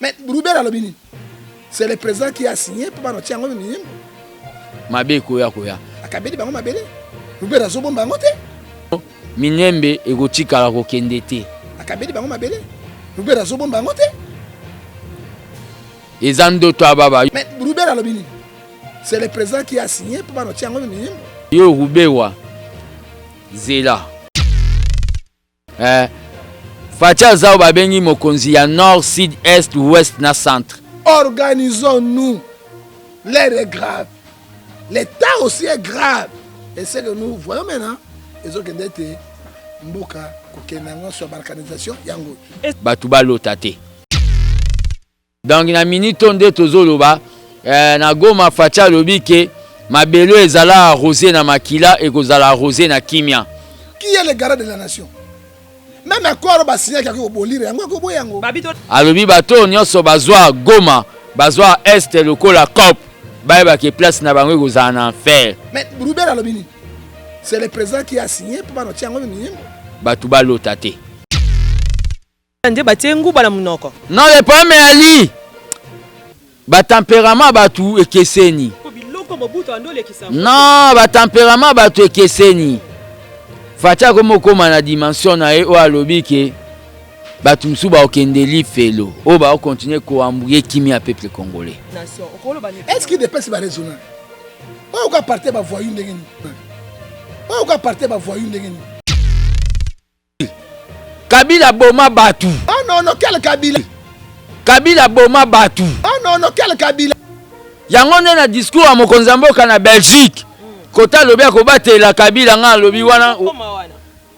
Mais Roubert Alobini, c'est le président qui a signé pour nous tirer un minimum. Mabe koya koya. Akabeli bango mabele. Roubert azobo bango te. Minembe egotika la kokende te. Akabeli bango mabele. Roubert azobo bango te. Ezando to ababa. Mais Roubert Alobini, c'est le président qui a signé pour nous tirer un minimum. Yo Rubewa Zela. Fatia zao babengi mokonzi ya nord, sud, est, ouest na centre. Organisons-nous. L'air est grave. L'état aussi est grave. Et c'est que nous voyons maintenant, les autres qui étaient Mboka, Kokenango, sur la balkanisation, Yango. Batuba lotate. Donc, na minute onde tozoloba, na Goma Fatia lobi ke mabelo ezala arrosé na makila et kozala arrosé na kimia. Qui est le garant de la nation? Même accord ba signé qui ko bolire yango ko boyango. Alobi bato nyonso bazwa Goma, bazwa est lokola cop. Ba ke place na bango kozala na enfer. Mais Roubert Alobini, c'est le président qui a signé pour nous tirer un minimum. Batuba lotate. Ande batengu bala munoko. Non, le problème est ali. Ba tempérament batu ekeseni. Non, ba tempérament batu ekeseni. Fatia comme koma na dimension na e o alobi ke batu msu ba okende li felo. O ba continuer ko ambouiller kimi a peuple congolais. Est-ce qu'il dépasse ba raisonnable? O ka partir ba voyou ndengeni. O ka partir ba voyou ndengeni. Kabila boma batu. Oh non non, quel Kabila? Kabila boma batu. Oh non non, quel Kabila? Yango na discours a mokonzi mboka na Belgique. Kota lobi akobate la Kabila nga lobi wana.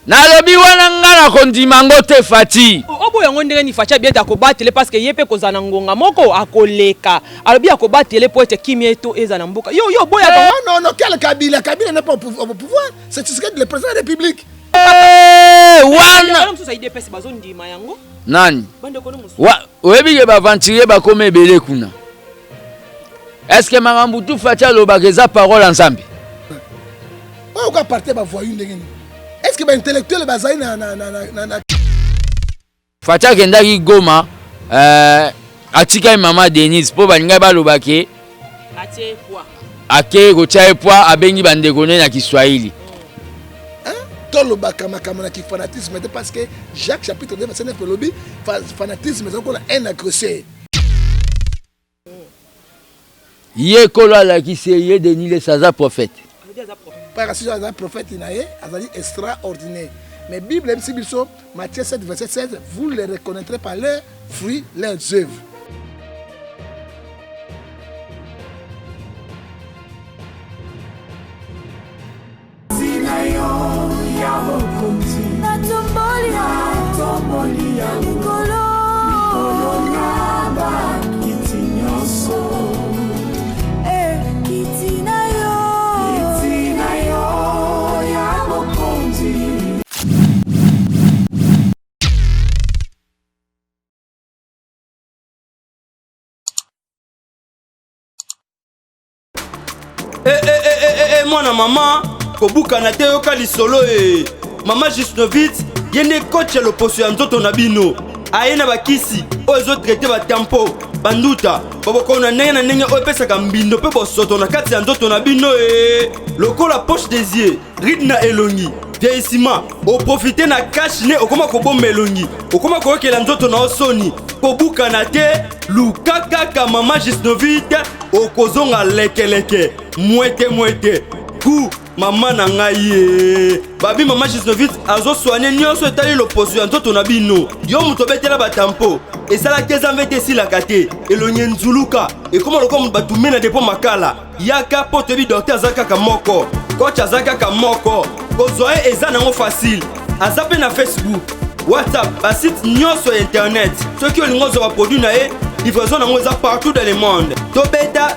Na lobi wana nga na kondima ngote Fati. Obo yango ndenge ni Fatia bien akobatele parce que yepe kozana ngonga moko akoleka. Alobi akobatele po ete kimieto eza na mboka. Yo boya non non non, quel Kabila? Kabila n'est pas au pouvoir. C'est le président de la République. Wana nani oyebi ke baventurier bakoma ebele kuna. Est-ce que makambo tu Fatia lobaka eza parole ensemble? O ka partir ba voyou ndengeni. Est-ce que ba intellectuel bazali na Fatia kendaki Goma atika mama Denise po balinga balobake atie poa. Ake kotia poa abengi bandeko na Kiswahili. Tout le bakamakamana qui fanatisme parce que Jacques chapitre 2 verset 9 lobby fanatisme c'est encore un agresseur. Yé kolo la qui c'est yé Denis le Saza prophète. Par si un prophète inaye azali extraordinaire. Mais Bible MC Biso Matthieu 7 verset 16 vous les reconnaîtrez par leurs fruits, leurs œuvres. Mwana mama kobuka na te yoka lisolo mama Jusnovitz yene coach ya loposo ya nzoto na bino aye na bakisi oyo ezotraite batempo banduta babokona ndenge na ndenge oyo epesaka mbindo mpe bosoto na kati ya nzoto na bino lokola poche des yeux ride na elongi vieillissement oprofite na cash ne okoma kobomba elongi okoma koyokela nzoto na osoni kobuka na te luka kaka mama Jusnovitz okozonga lekeleke mwete ku mama na ngai babi mama Jusnovitz azo soigner nyonso etali loposo ya nzoto na bino yo muto betela batampo esala keza mvete silaka te elonye nzuluka ekoma lokoma batume na depo makala yaka po tebi docteur azaka kaka moko coach azaka kaka moko kozwa eza nango facile aza pe na Facebook WhatsApp basite nyonso ya internet soki olingo ozwa baproduit na ye livraison nango eza partout dans le monde tobeta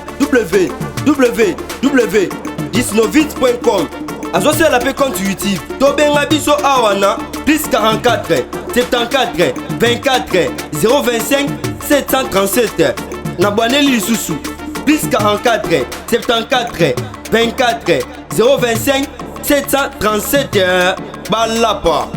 www.jusnovitz.com azosala pe compte YouTube tobenga biso awana plus 44 74 24 025 737 na bwaneli lisusu plus 44 74 24 025 737 balapa.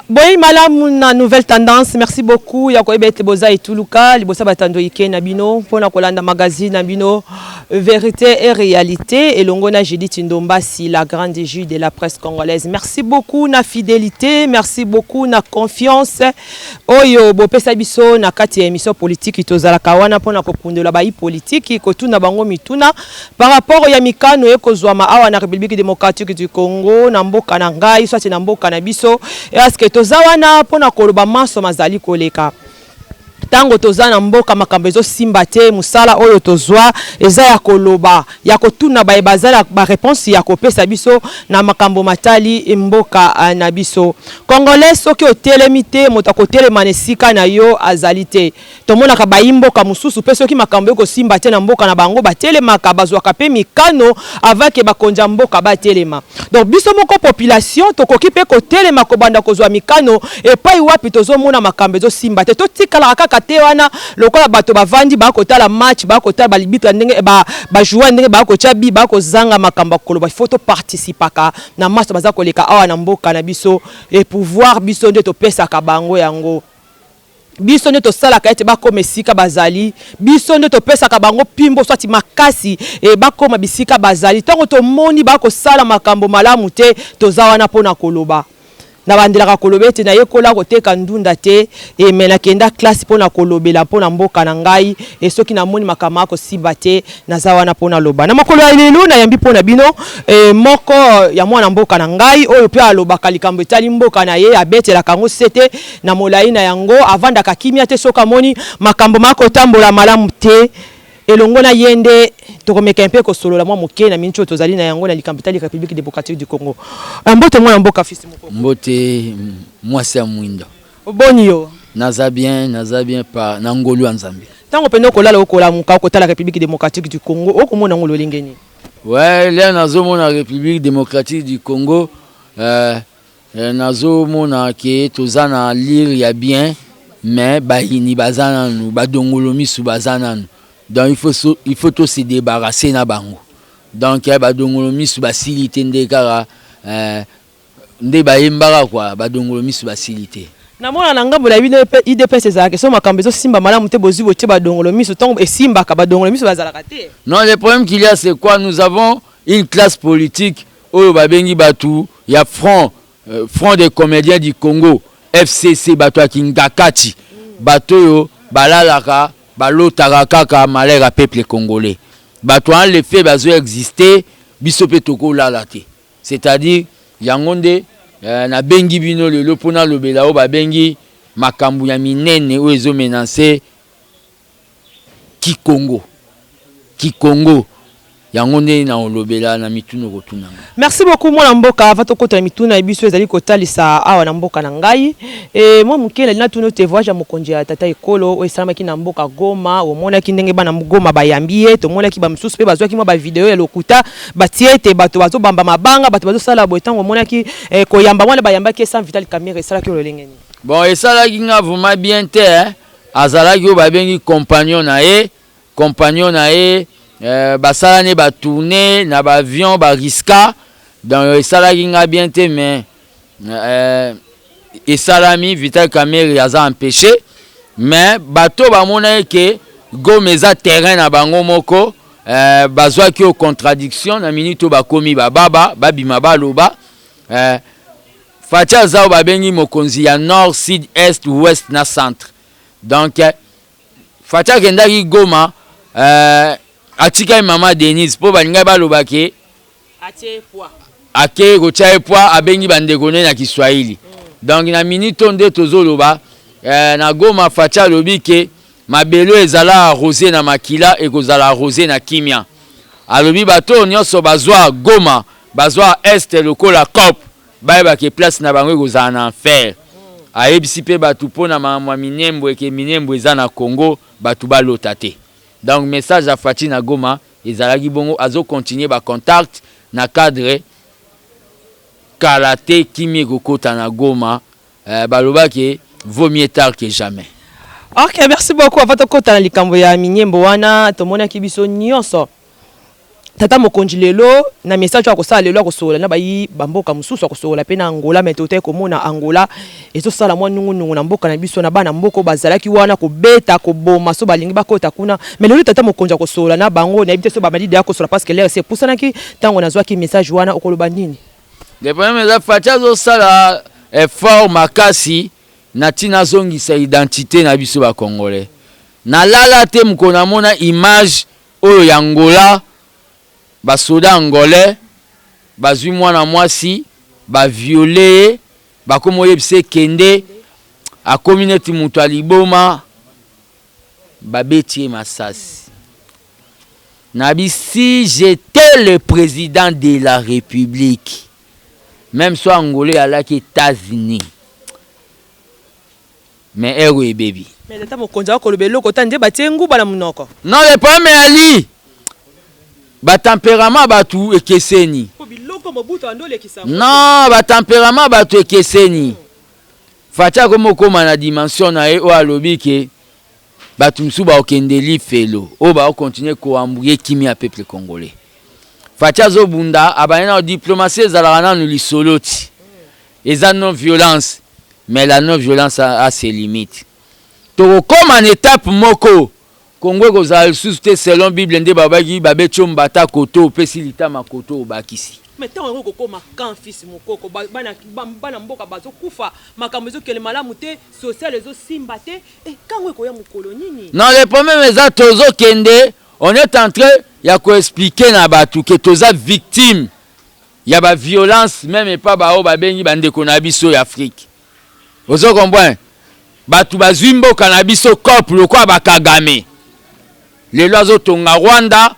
Boy malamu na nouvelle tendance, merci beaucoup. Yako ebete boza etuluka, libosa batando ike na bino, pona kolanda magazine na bino, vérité et réalité. Et longona j'ai dit Tindomba si la grande juge de la presse congolaise. Merci beaucoup na fidélité, merci beaucoup na confiance. Oyo bo pesa biso na kati émission politique itozala kawana pona kokundela ba politique ko tuna bango mituna par rapport ya mikano ekozwama awa na République démocratique du Congo na mboka na ngai soit na mboka na biso. Que tozawana pona koloba maso mazali koleka tango tozana mboka makambo ezo simba te musala oyo tozwa eza ya koloba ya kotuna ba bazala ba réponse ya kopesa biso na makambo matali mboka na biso congolais soki otelemite moto kotelema nesika na yo azalite tomona ka bayimboka mususu pe soki makambo eko simba te na mboka na bango batelema ka bazwa ka pe mikano avake bakonja mboka batelema donc biso moko population tokoki pe kotelema ko banda kozwa mikano epai wapi tozomona makambo ezo simba te totikala kaka te wana lokola bato bavandi bakotala match bakotala balibitra ndenge ba jouer ndenge bakochabi bakozanga makamba koloba photo participaka na match baza koleka awa na mboka na biso et pouvoir biso nde to pesa ka bango yango biso nde to sala ka ete bakoma esika bazali biso nde to pesa ka bango pimbo swati makasi e bakoma bisika bazali tango to moni bakosala makambo malamu te tozawana pona koloba na bandela kolobete na yekola koteka ndunda te e mena kenda classe pona kolobela pona mboka na ngai e soki na moni makama ko sibate na zawana pona loba na makolo ya lelo na yambi pona bino e moko ya mwana mboka na ngai oyo pe alobaka likambo etali mboka na ye abetela kango sete na molai na yango avanda kakimia te soka moni makambo mako tambola malamu te elongo na yende tokomeka mpe ko solo la mwa moke na mincho tozali na yango na likambitali République démocratique du Congo mbote mwana mboka fils moko mbote mwasi ya mwindo boni yo naza bien pa na ngolu ya nzambe tango pendo kolala okola muka okotala République démocratique du Congo okomona ngolo lingeni ouais là nazomona République démocratique du Congo nazomona ke tozana lire ya bien mais bahini bazana nu badongolo misu bazana nu donc il faut tout se débarrasser na bango donc badongolo misu basilité ndekara nde bayembaka kwa badongolo misu basilité na mona na ngambo la IDPS ezalaka so makambo ezo simba malamu te bozi botie badongolo misu tango esimba ka badongolo misu bazalaka te non le problème qu'il y a c'est quoi nous avons une classe politique oyo babengi batu ya front des comédiens du Congo FCC bato ya Kingakati bato yo balalaka balotaka kaka malheur à peuple congolais bato en le fait bazo exister biso pe toko lalate c'est-à-dire yangonde na bengi bino lelo pona lobela o ba bengi makambu ya minene o ezo menacer Kikongo yangonde na olobela na mituna kotuna. Merci beaucoup mwana mboka va tokota na mituna ebiso ezali kotalisa awa na mboka na ngai et moi mukela lina tuno te voyage mokonje ya tata ekolo o esama ki na mboka Goma o mona ki ndenge bana Goma bayambie to mona ki ba msusu pe bazwa ki mo ba video ya lokuta batiete bato bazo bamba mabanga bato bazo sala boetango mona ki koyamba mwana bayamba ki sans Vital Kamerhe esala ki olengeni bon esala ki nga vraiment bien te azala ki o ba bengi compagnon na e basala ne ba tourner na ba avion ba riska dans esala ki nga bien te mais esalami Vital Kamerhe aza empêché mais bato ba mona ke Goma eza terrain na bango moko bazwa ki o contradiction na minute ba komi ba baba babima baloba Fatia za ba bengi mokonzi ya nord sud est ouest na centre donc Fatia kendaki Goma atika mama Denise po balinga baloba ke atie poa ake kotia poa abengi bandekone na Kiswahili donc na minute nde tozoloba na Goma Fatia lobi ke mabelo ezala arrosé na makila et kozala arrosé na kimia alobi bato nyonso bazwa Goma bazwa est lokola cop bayeba ke place na bango kozala na enfer ayebisi pe batu pona mama minembo eke minembo eza na Congo batu balota te donc message à Fati na Goma ezalaki bongo azo continuer ba contact na cadre karaté kimi kokota na Goma baloba ke vaut mieux tard que jamais. Ok, merci beaucoup. Avant de kota na likambo ya minyembo wana tomona ki biso nyonso tata mokonzi lelo na message ya kosala lelo akosola na bayi bamboka mususu akosola pe na Angola mais tote komona Angola ezosala mwa nungu na mboka na biso na bana mboko bazalaki wana kobeta koboma so balingi bakota kuna mais lelo tata mokonzi akosola na bango na bité so bamalide akosola parce que l'air c'est pusanaki tango nazwaki message wana okoloba nini le problème est Fatia zo sala effort makasi na tina zongisa identité na biso ba congolais na lala te mukona mona image oyo ya Angola basoda angolais bazwi mwana mwasi baviole bakomoyebise kende akomi neti mutu aliboma babeti masasi nabi si j'étais le président de la République même soit angolais alaki États-Unis mais ero baby mais tata mokonzi akoloba eloko tande batengu bana munoko non le problème est ali ba tempérament batu ekeseni non ba tempérament batu ekeseni Fatia komo koma na dimension na o alobi ke batu msu ba okendeli felo o ba continuer ko ambuye kimi ya peuple congolais Fatia zo bunda abana diplomatie ezalaka nanu lisoloti eza non violence mais la non violence a ses limites to comme en étape moko Congo kozala lisusu te selon Bible nde babaki babetio mbata koto opesi litama koto obakisi mais tango kokoma kan fils mokoko bana mboka bazokufa makambo ezokele malamu te social ezosimba te et kango ekoya mokolo nini non le problème eza tozokende on est en train ya koexpliquer na batu ke toza victime ya ba violence même pas bao babengi bandeko na biso ya Afrique ozo comprendre batu bazwi mboka na biso couple kwa bakagame les lois tonga Rwanda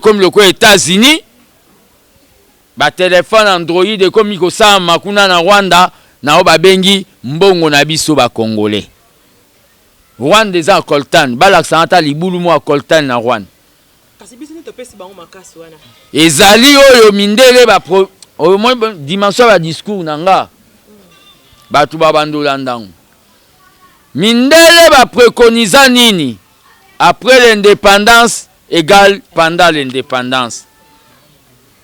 comme le États-Unis ba téléphone Android comme ko sa makuna na Rwanda na o babengi mbongo na biso ba congolais Rwanda za coltan balaksa libulu mo coltan na Rwanda kasi biso to pesi bango makasi wana ezali oyo mindele ba au moins dimension ba discours nanga batu babandola ndango mindele ba préconisa nini après l'indépendance égale pendant l'indépendance.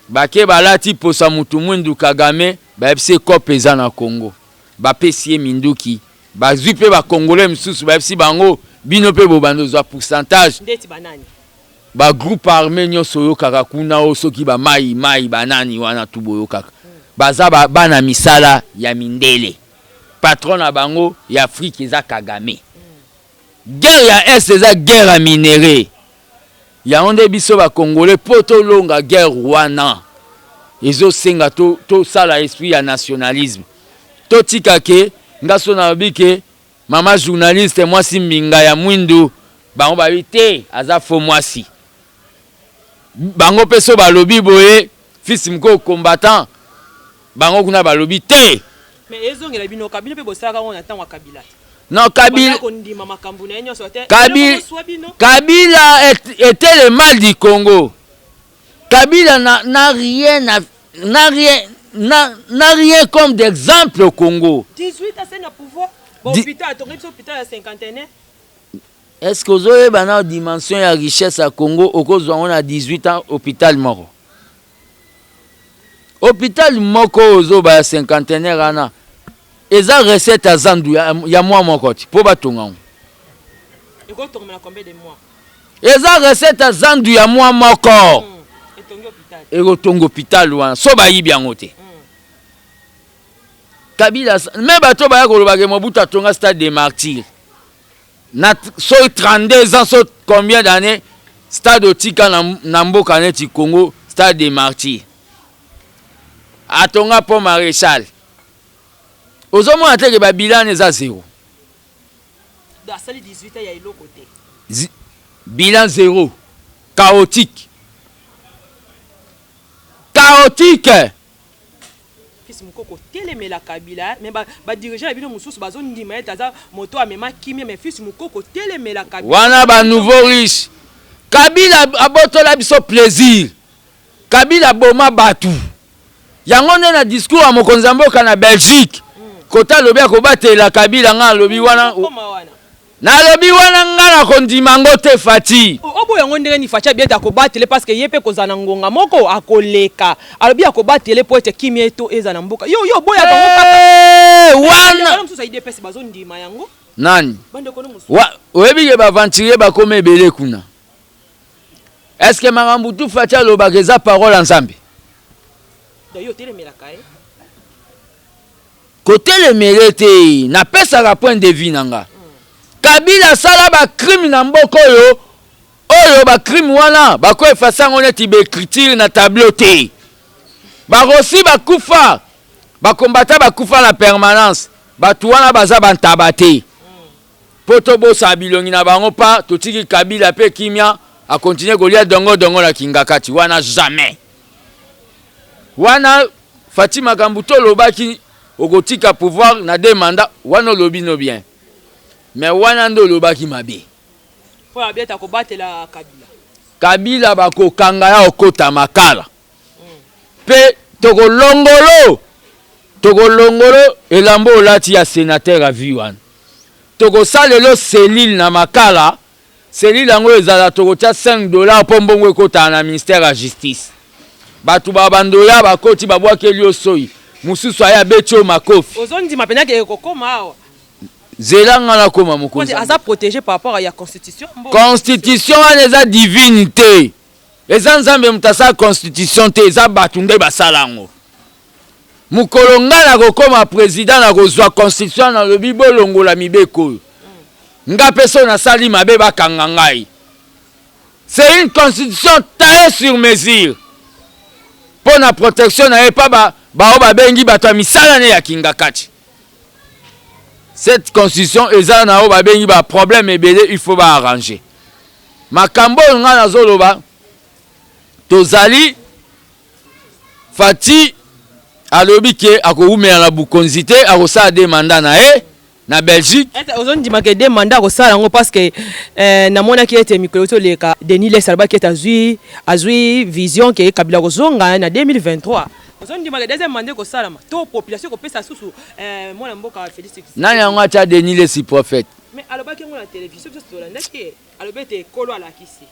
Bake balati posa mutu mwindu Kagame baepse kope eza na Congo. Bapesie minduki. Bazwi pe ba Congolais msusu baepsi bango bino pe bobando za pourcentage. Ndeti banani. Ba groupe armé nyonso yo kaka kuna o soki ba mai banani wana tuboyo kaka. Baza bana misala ya mindele. Patron na bango ya Afrique eza Kagame. Guerre ya est eza guerre à minéré ya onde biso ba congolais poto longa guerre wana ezo senga to sala esprit ya nationalisme to tikake ngaso na bike mama journaliste mwasi mbinga ya mwindu bango babite aza fo mwasi bango peso balobi boye fils mko combattant bango kuna balobi te mais ezongela bino kabila pe bosaka on attend wa kabila non, Kabila était le mal du Congo. Kabila n'a rien comme d'exemple au Congo. 18 ans, c'est un pouvoir. Bon, hôpital, à 50 ans. Est-ce que vous avez une dimension de richesse à Congo au cause où on a 18 ans, hôpital mort? Hôpital moko ozo ba 50 ans. Eza recette à zandu ya moi mon côté pour batonga. Et quoi tourner combien de mois? Eza recette à zandu ya moi mon corps. Et tongo hôpital. Et go tongo hôpital wana so ba yibi yangote. Kabila même bato ba ko lobage Mobutu tonga stade des martyrs. Na so 32 ans so combien d'années stade otika na mboka neti Congo stade des martyrs. Atonga pour maréchal. Ozomo ateke ba bilan eza zéro. Dans sali 18 ans ya ilo côté. Bilan zéro. Chaotique. Chaotique. Fils mukoko telemela kabila mais ba dirigeant bino mususu bazo ndima etaza moto amema kimia mais fils mukoko telemela kabila. Wana ba nouveau riche. Kabila abotola biso plaisir. Kabila boma batu. Yango na discours à mokonzi mboka na Belgique. Kota lobi akobatela Kabila nga lobi wana nalobi wana ngana kondimango te Fati. Obo yango ndenge ni Facha bien akobatele parce que yepe kozana ngonga moko akoleka. Alobi akobatele po ete kimia eto eza na mboka. Yo boya bango kaka. Wana msusa ide pesi bazo ndima yango. Nani? Bande kono musu. Oyebi ke baventurier bakome ebele kuna. Est-ce que makambo tu Fati alobaka eza parole en Nzambe? Yo telemelaka kotelemele te napesaka point de vue nanga. Kabila sala ba crime na mboko oyo ba crime wana bako efasa ngo neti be écriture na tableau te. Barosi bakufa bakombata bakufa na permanence batu wana baza bantaba te. Poto bosa bilongi na bango pa totiki Kabila pe kimia a continuer kolia dongo na kingakati wana jamais. Wana Fatima Kambuto lobaki okotika pouvoir na deux mandats wana lobi no bien. Mais wana ndo lobaki mabe. Po ya bieta kobatela Kabila. Kabila bako kanga ya okota makala. Pe togolongolo elambo olati ya sénateur a vu wana. Togo salelo selile na makala. Selile yango ezala tokotia $5 po mbongo ekota na ministère ya justice. Batu babandoya bakoti babwakeli osoi. Mususu aya betio makofi. Ozondi mapena ke kokoma awa. Zelanga na koma mukonzi. Aza protégé par rapport à la constitution. Constitution eza divinité. Eza Nzambe mutasa constitution te eza batunde basalango. Mukolonga na kokoma président na kozwa constitution na lobi bolongola mibeko. Nga peso na sali mabe bakanga ngai. C'est une constitution taillée sur mesure. Pour la protection na pas ba bengi bato misala ne ya kingakati. Cette constitution eza na ba bengi ba problème ebele il faut ba arranger. Makambo nga na zoloba tozali Fati alobi ke akoumela na bukonzite akosa de mandat na na Belgique. Ozondi make de mandat ko sala ngo parce que na mona ki ete mikolo to leka Denis Lesalba ki azui vision ke Kabila kozonga na 2023. Ozondi make deuxième mandat ko sala ma to population ko pesa susu mona mboka Félix. Nani yango acha Denis le si prophète. Mais alobaki ngo na télévision so to landa ki alobete kolo ala kisi.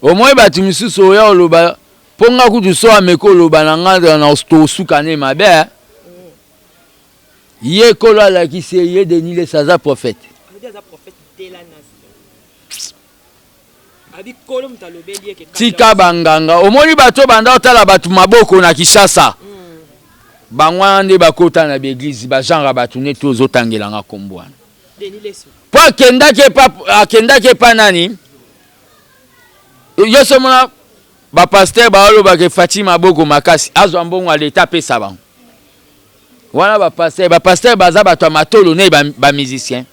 Au moins batu misusu oya oloba ponga kutu so ameko oloba na nganda na osuka ne mabe. Yé kolo la qui c'est yé Denis le saza prophète. Tika banganga omoni bato banda otala batu maboko na Kishasa. Bangwa nde bakota na l'église ba genre batu ne tozo tangela nga kombwana. Denis Lesu. Po akenda ke pa nani? Yo somona ba pasteur ba olo ba ke Fatima boko makasi azwa mbongo a l'état pesa ba. Voilà ba pasteur baza bato matolo ne ba musicien.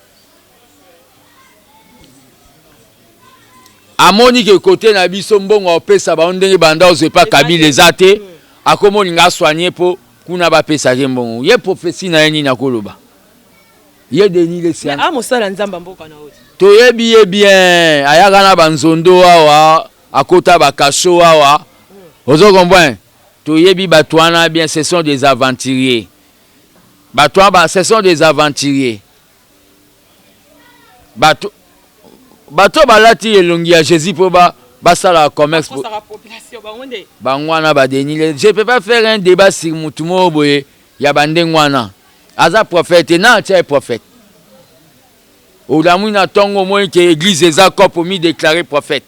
Amoni ke côté na biso mbongo opesa ba ndenge banda ozepa Kabila ezate akomoni nga soigner po kuna ba pesa ke mbongo. Ye prophétie na yeni na koloba. Ye Denis le sian. Ah mosala nzamba mboka na oti. To yebi bien ayaka na banzondo awa akota ba kasho awa. Ozo comprendre. To yebi batwana bien ce sont des aventuriers. Ce sont des aventuriers. Bato balati elongi ya Jésus pour basala commerce. Bangwana ba Denis. Je peux pas faire un débat sur mutumo boye ya bandengwana. Aza prophète na tia prophète. Olamu na tongo mo ke église eza kopo mi déclarer prophète.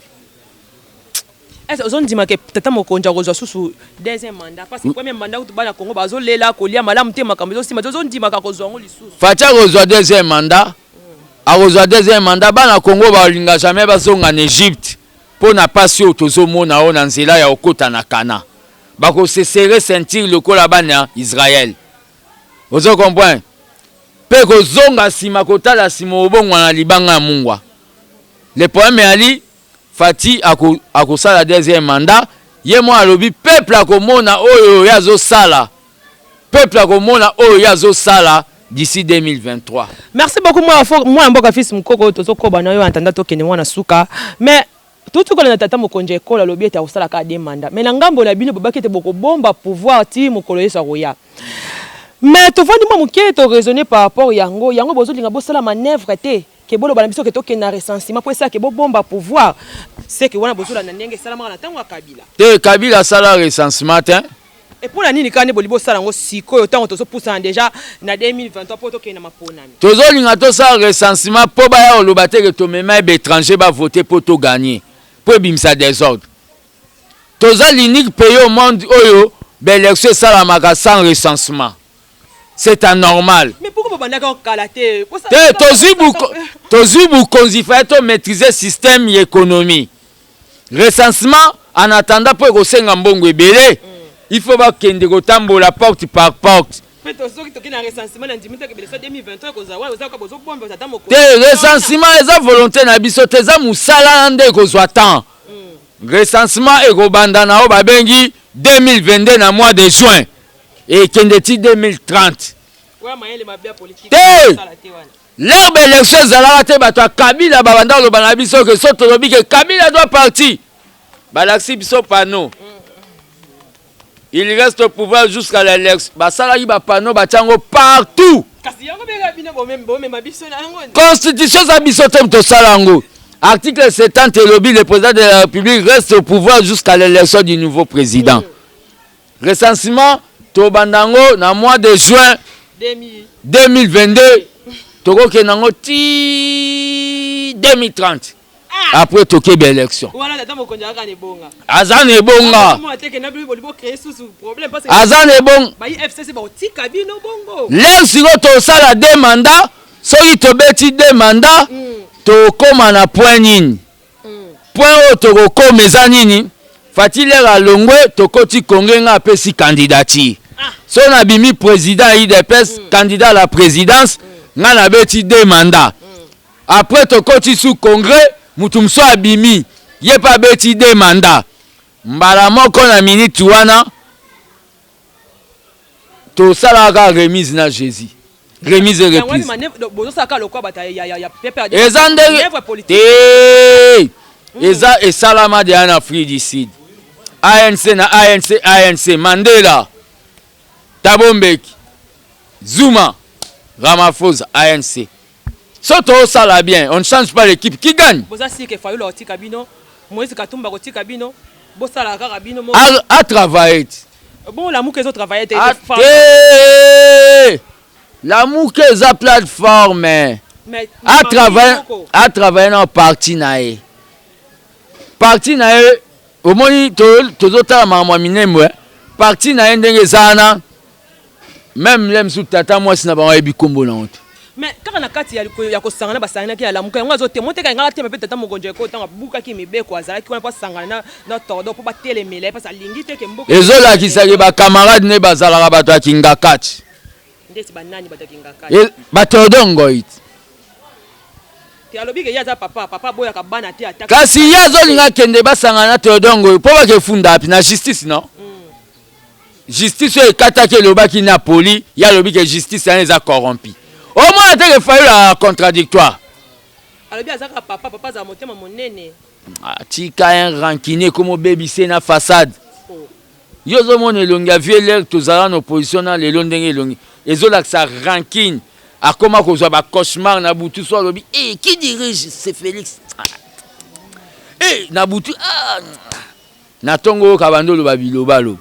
Est-ce que vous avez tata mokonja kozwa susu deuxième mandat parce que premier mandat tu bana Congo bazo lela kolia malamu te makambo sima zo ndima ka kozwa ngo lisusu. Facha kozwa deuxième mandat. A kozwa deuxième mandat bana Congo ba linga jamais bazonga en Égypte pour na passion tozo mona ona nzela ya okota na Kana. Ba ko se serrer sentir le kola bana Israël. Vous comprenez? Pe kozonga sima kotala sima obongwa na libanga mungwa. Le problème ali Fati akosala la deuxième mandat ye mo alobi peuple akomona oyo yazo sala d'ici 2023. Merci beaucoup moi mboka fils mukoko tozo koba na yo entanda to kene mwana suka mais tout ko na tata mokonje ekola lobi eta osala ka de mandat mais na ngambo la bino babaki te boko bomba pouvoir ti mokolo yesa roya Mais tu vois, nous avons raisonné par rapport à Yango. Yango, bozo linga bossa la manœuvre te. Que bolo banabiso que toke na recensement pour ça que bo bomba pouvoir. C'est que wana bozo la nenge salama na tango Kabila. Te Kabila sala recensement hein. Et pour la nini kane bolibo sala ngo siko autant to so poussa déjà na 2023 pour toke na maponami. Tozo linga to sala recensement po ba ya olobate que to mema étranger ba voter pour to gagner. Pour bimsa désordre. Tozo l'unique pays au monde oyo l'élection salamaka sans recensement. C'est anormal. Mais pourquoi vous n'avez pas calaté? Tozi Bukonzi fait maîtriser le système et l'économie. Recensement, en attendant pour que vous mbongo ebele, il faut pas qu'il y ait la porte par porte. Mais recensement, recensement est volonté na biso teza musala nde kozwa temps. Recensement est robandana o babengi 2022 na mois de juin. Et Kendeti 2030. L'herbe élection Zalate Batwa Kabila Babanda le Banabiso que soto lobi que Kabila doit partir. Balaxi biso pano. Il reste au pouvoir jusqu'à l'élection. Basala yi ba pano bachango partout. Constitution za biso tem to salango. Article 70 lobby le président de la République reste au pouvoir jusqu'à l'élection du nouveau président. Recensement Tobandango na mois de juin 2022 Togo Kenango ti 2030 après toke be élection Azan e bonga Azan e bon l'air siko to sala deux mandats soki to beti deux mandats to koma na point nini point o to ko meza nini Fatile la longwe tokoti kongenga apesi candidature. So na bimi président IDPS candidat à la présidence nga na beti deux mandats. Après tokoti sous congrès mutumso abimi ye pa beti deux mandats. Mbala moko na minute wana to sala ka remise na Jésus. Remise et reprise. Eza et salama de en Afrique du Sud. ANC na ANC Mandela Tabombeki Zuma Ramaphosa ANC. Soto sala bien, on ne change pas l'équipe qui gagne. À travailler. Bon, l'amour qu'ils ont travaillé. L'amour qu'ils ont plateforme. À travailler dans parti nae. Parti nae. Au moins, tout à maman minemwe. Parti nae ndenge zana. Même l'aime sous tata moi si n'a pas eu bikombo na honte. Mais quand on a kati ya ko sangana ba sangana ki la muka ngo zo te monte ka ngala te pe tata mogonje ko tanga buka ki mibe ko azala ki on pas sangana na tordo po ba telemele pas lingi te ke mboka. Ezola ki saki ba camarade ne bazala ba to kinga kati. Ndesi ba nani ba to kinga kati. Ba tordongo it. Ti alobi ke yaza papa boya ka bana te ataka. Kasi yazo linga kende ba sangana tordongo po ba ke funda api na justice non? Justice est attaqué le bas qui n'a poli, il y a le but que justice est corrompu. Au moins, il a fallu la contradictoire. Alors, bien, papa, ça monté mon nene. Tika un rankiné comme baby c'est na façade. Yo zo mon elonga vieux tous en opposition dans les londres longi. Et zo là ça rankine. A comment qu'on soit ba cauchemar na butu so lobi. Eh qui dirige c'est Félix. Eh na butu na tongo kabando lo babilo balo.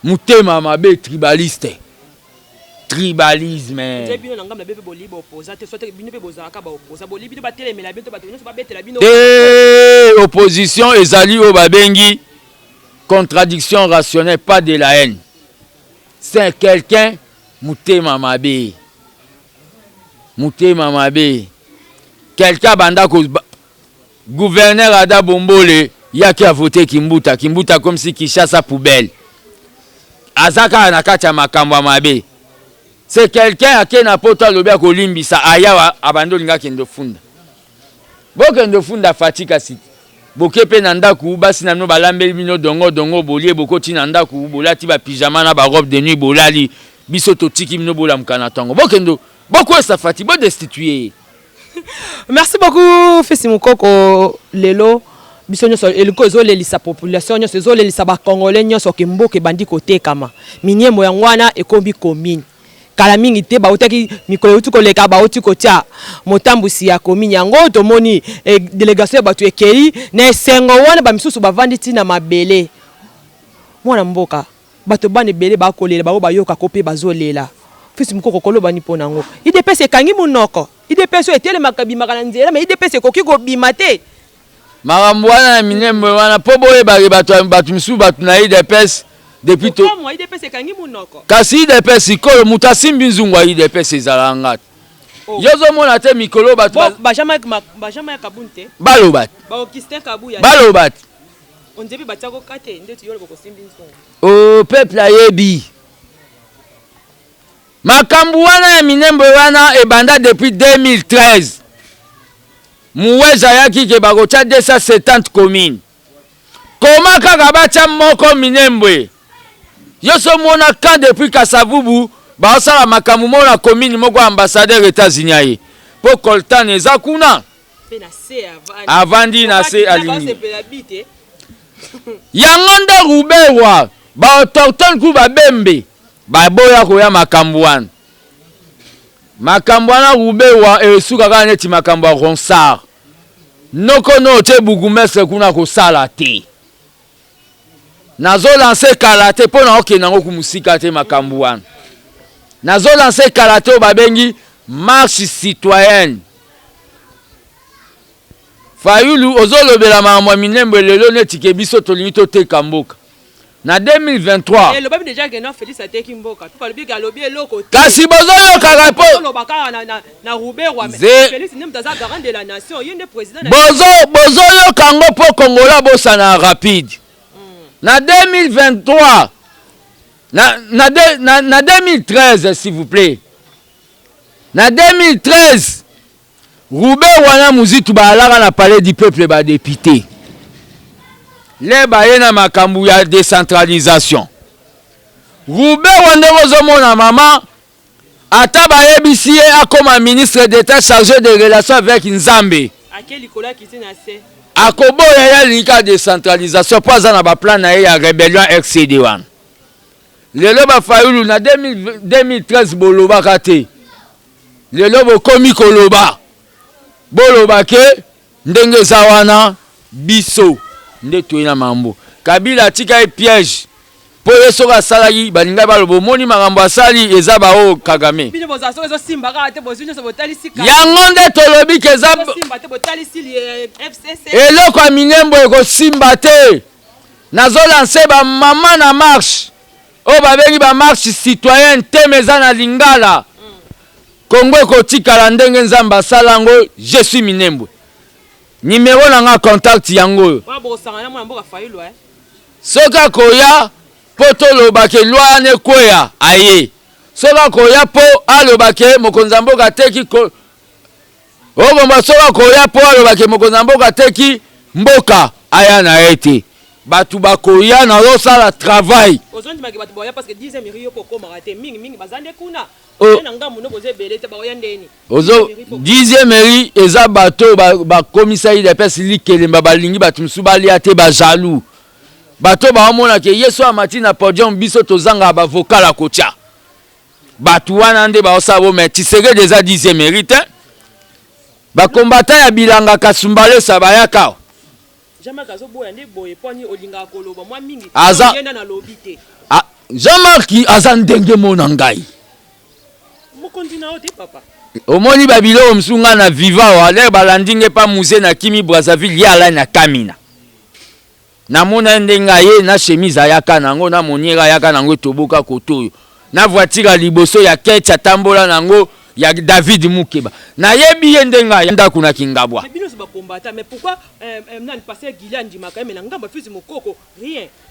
Moutema mabe tribaliste. Tribalisme. Opposition ezali o babengi contradiction rationnelle, pas de la haine. C'est quelqu'un moutema mabe. Moutema mabe. Quelqu'un banda ko gouverneur Ada Bombole yaki a voté Kimbuta comme si Kinshasa poubelle. Azaka na kati ya makambo mabe. C'est quelqu'un à qui n'a pas tant l'obé à Kolimbisa aya abando linga kendo funda. Bokendo funda fatika site. Bokepe nanda ku basi na no balambe bino dongo bolie bokoti nanda ku bolati ba pyjama na ba robe de nuit bolali biso to tiki mino bola mkana tango. Bokendo boko sa fati bo destituer. Merci beaucoup Fils Mukoko Lelo. biso nyonso eliko ezolelisa population nyonso ezolelisa bakongole nyonso ke mboka ebandi kotekama miniembo yango wana ekombi commune kala mingi te bautaki mikolo euti koleka bauti kotia motambusi ya commune yango tomoni délégation ya bato ekei na esengo wana bamisusu bavandi ntina mabele mwana mboka bato bana ebele bakolela bango bayoka ko mpe bazolela fisi mokoko koloba ni mpo nango idps ekangi monoko idps oyo etelemaka bimaka na nzela ma idps ekoki kobima te makambo wana na minembo wana mpo boyebake bato misusu bato na idps depuis to idps ekangi monoko kasi idps ikolo moto asimbi nzungu ya idps ezalanga te yo ozomona te mikolo bato bajama kabun te baloba te baokistin kabuya baloba te onzebi batiako kate ndeti yolo kosimbi nzungu o peuple ayebi makambo wana ya minembo wana ebanda depuis 2013 muweza yaki ke bakotia 270 commune koma kaka batia moko minembwe yoso mona ka depuis Kasavubu baosala makambo mona commune moko ambassadeur États-Unis aye po coltan eza kuna avandi na se alingi yango nde ruberwa baautochtone ku babembe baboya koya makambo wana ruberwa esuka kaka neti makambo ya ronsard noko no te bourgmestre kuna kosala te nazolanse kala te mpo na okende yango kumusika te makambo wana nazolanse kala te oyo babengi marche citoyenne Fayulu ozolobela makambo ya minembo lelo neti ke biso tolingi toteka mboka na 2023 kasi bozoyokaka mpo bozoyoka ngo mpo kongola bosana rapide na 2023 na 2013 s'il vous plaît na 2013 Roubaix wana muzitu baalaka na palais du peuple ba député le baye na makambu ya décentralisation Roubaix wande kozomona mama ata bayebisi ye akoma ministre d'état chargé de relations avec Nzambe akoboya ya lika décentralisation po aza na baplan na ye ya rébellion RCD wana lelo bafayulu na 2013 bolobaka te lelo bokomi koloba boloba ke ndenge eza wana biso nde toyina mambo Kabila atika ye piège po ye soki asalaki balingai baloba omoni makambo asali eza bao Kagame yango nde tolobi ke eza eloko ya minembo ekosimba te nazolanse bamama na marche oyo babengi bamarche citoyenne teme eza na lingala Kongo ekotikala ndenge Nzambe asala yango je suis minembo numéro nanga contact yango soki akoya po toloba ke lwa ne kweya aye soki akoya po aloba ke mokonzi ya mboka ateki obomba soki akoya po aloba ke mokonzi ya mboka ateki mboka aya na ye te bato bakoya nazosala travail dixième mairie eza bato bakomisa idps likelemba balingi bato mosusu balia te bajaloux bato baomona ke yesu amati na podium biso tozanga bavokala kotia bato wana nde baosala bomai Tshisekedi eza dixième mairie te bakombata ya bilanga Kasumbalesa bayaka Jean-Marc aza ndenge mona ngai omoni babilo msunga na vivao ale balandinge pa musée na Kimi Brazzaville yala na Kamina na mona ndenga ye na chemise ayaka nango na moniera ayaka nango toboka kotoyo na voiture liboso ya kete atambola nango ya David Mukeba na yebi ye ndenga ya ndaku na Kingabwa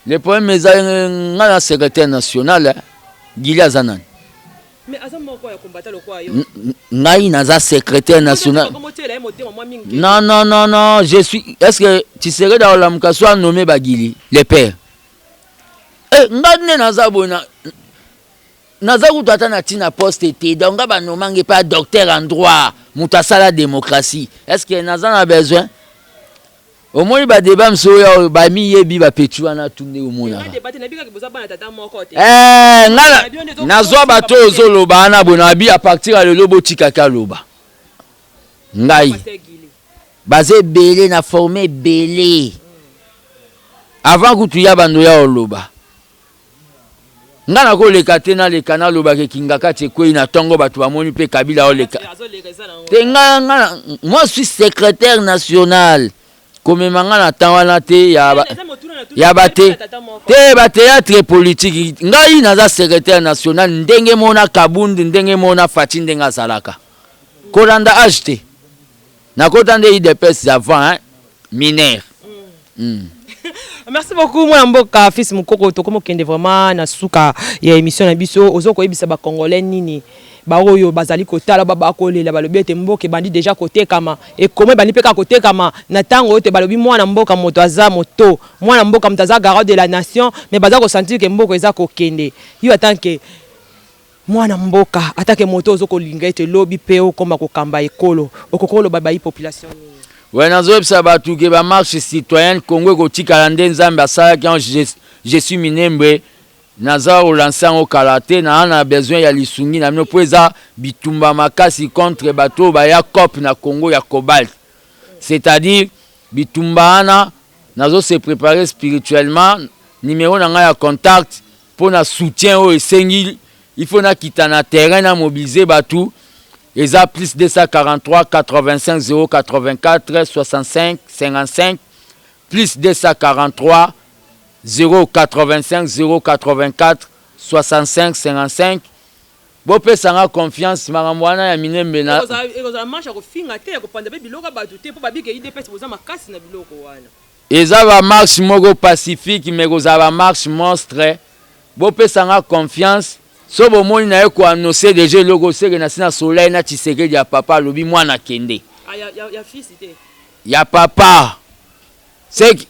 le problème eza ngana secrétaire national Gilia Zanan ngai naza secrétaire national non je suis est-ce que tu serais dans la mukaswa nommé Bagili le père ngai naza bona naza kutata na tina poste te donc ba nomange pas docteur en droit mutasala démocratie est-ce que naza na besoin Au moins ba débat msoya ba mi yebi ba petu wana tunde omona. Ngala nazwa bato ozoloba na bonabi à partir de lobo tikaka loba. Ngai. Basé belé na formé belé. Avant que tu y a bandoya oloba. Ngana ko leka tena le canal loba ke kingaka tsekwe na tongo batu bamoni pe kabila oleka. Ngana moi je suis secrétaire national. Comme mangana tawana te ya bate te ba théâtre politique ngai naza secrétaire national ndenge mona Kabundi ndenge mona Fati ndenga salaka. Kolanda acheté. Na kotande IDPS avant hein mineur. Merci beaucoup moi mboka fils mukoko to komo kende vraiment na suka ya émission na biso ozoko yebisa ba congolais nini ba oyo bazali kotala baba kolela balobi ete mboka bandi déjà côté kama et comment bandi peka côté kama na tango te balobi mwana mboka moto aza moto mwana mboka mtaza garant de la nation mais baza ko sentir que mboka eza ko kende yo atanke mwana mboka atake moto ozoko linga ete lobi peo koma ko kamba ekolo okokolo baba yi population. Ouais, nazo psa batu ke ba marche citoyenne Congo ko tikala nzambe asala quand je suis minembre naza relancer au karaté na besoin ya lisungi na mino poeza bitumba makasi contre bato ba ya cop na Congo ya cobalt. C'est-à-dire bitumba ana nazo se préparer spirituellement numéro na nga ya contact pour na soutien au esengi il faut na kitana terrain na mobiliser batu. Et ça, plus 243 85 084 65 55, plus 243 085 084 65 55. Bon, peut ça confiance, maramwana ya minembe na. Et ça va marche mogo pacifique, mais ça va marche monstre. Bon, peut ça confiance. So bo moni na ko annoncer déjà logo sere na sina soleil na Tshisekedi ya papa lobi mwana kende. Ya fils ite. Ya papa. C'est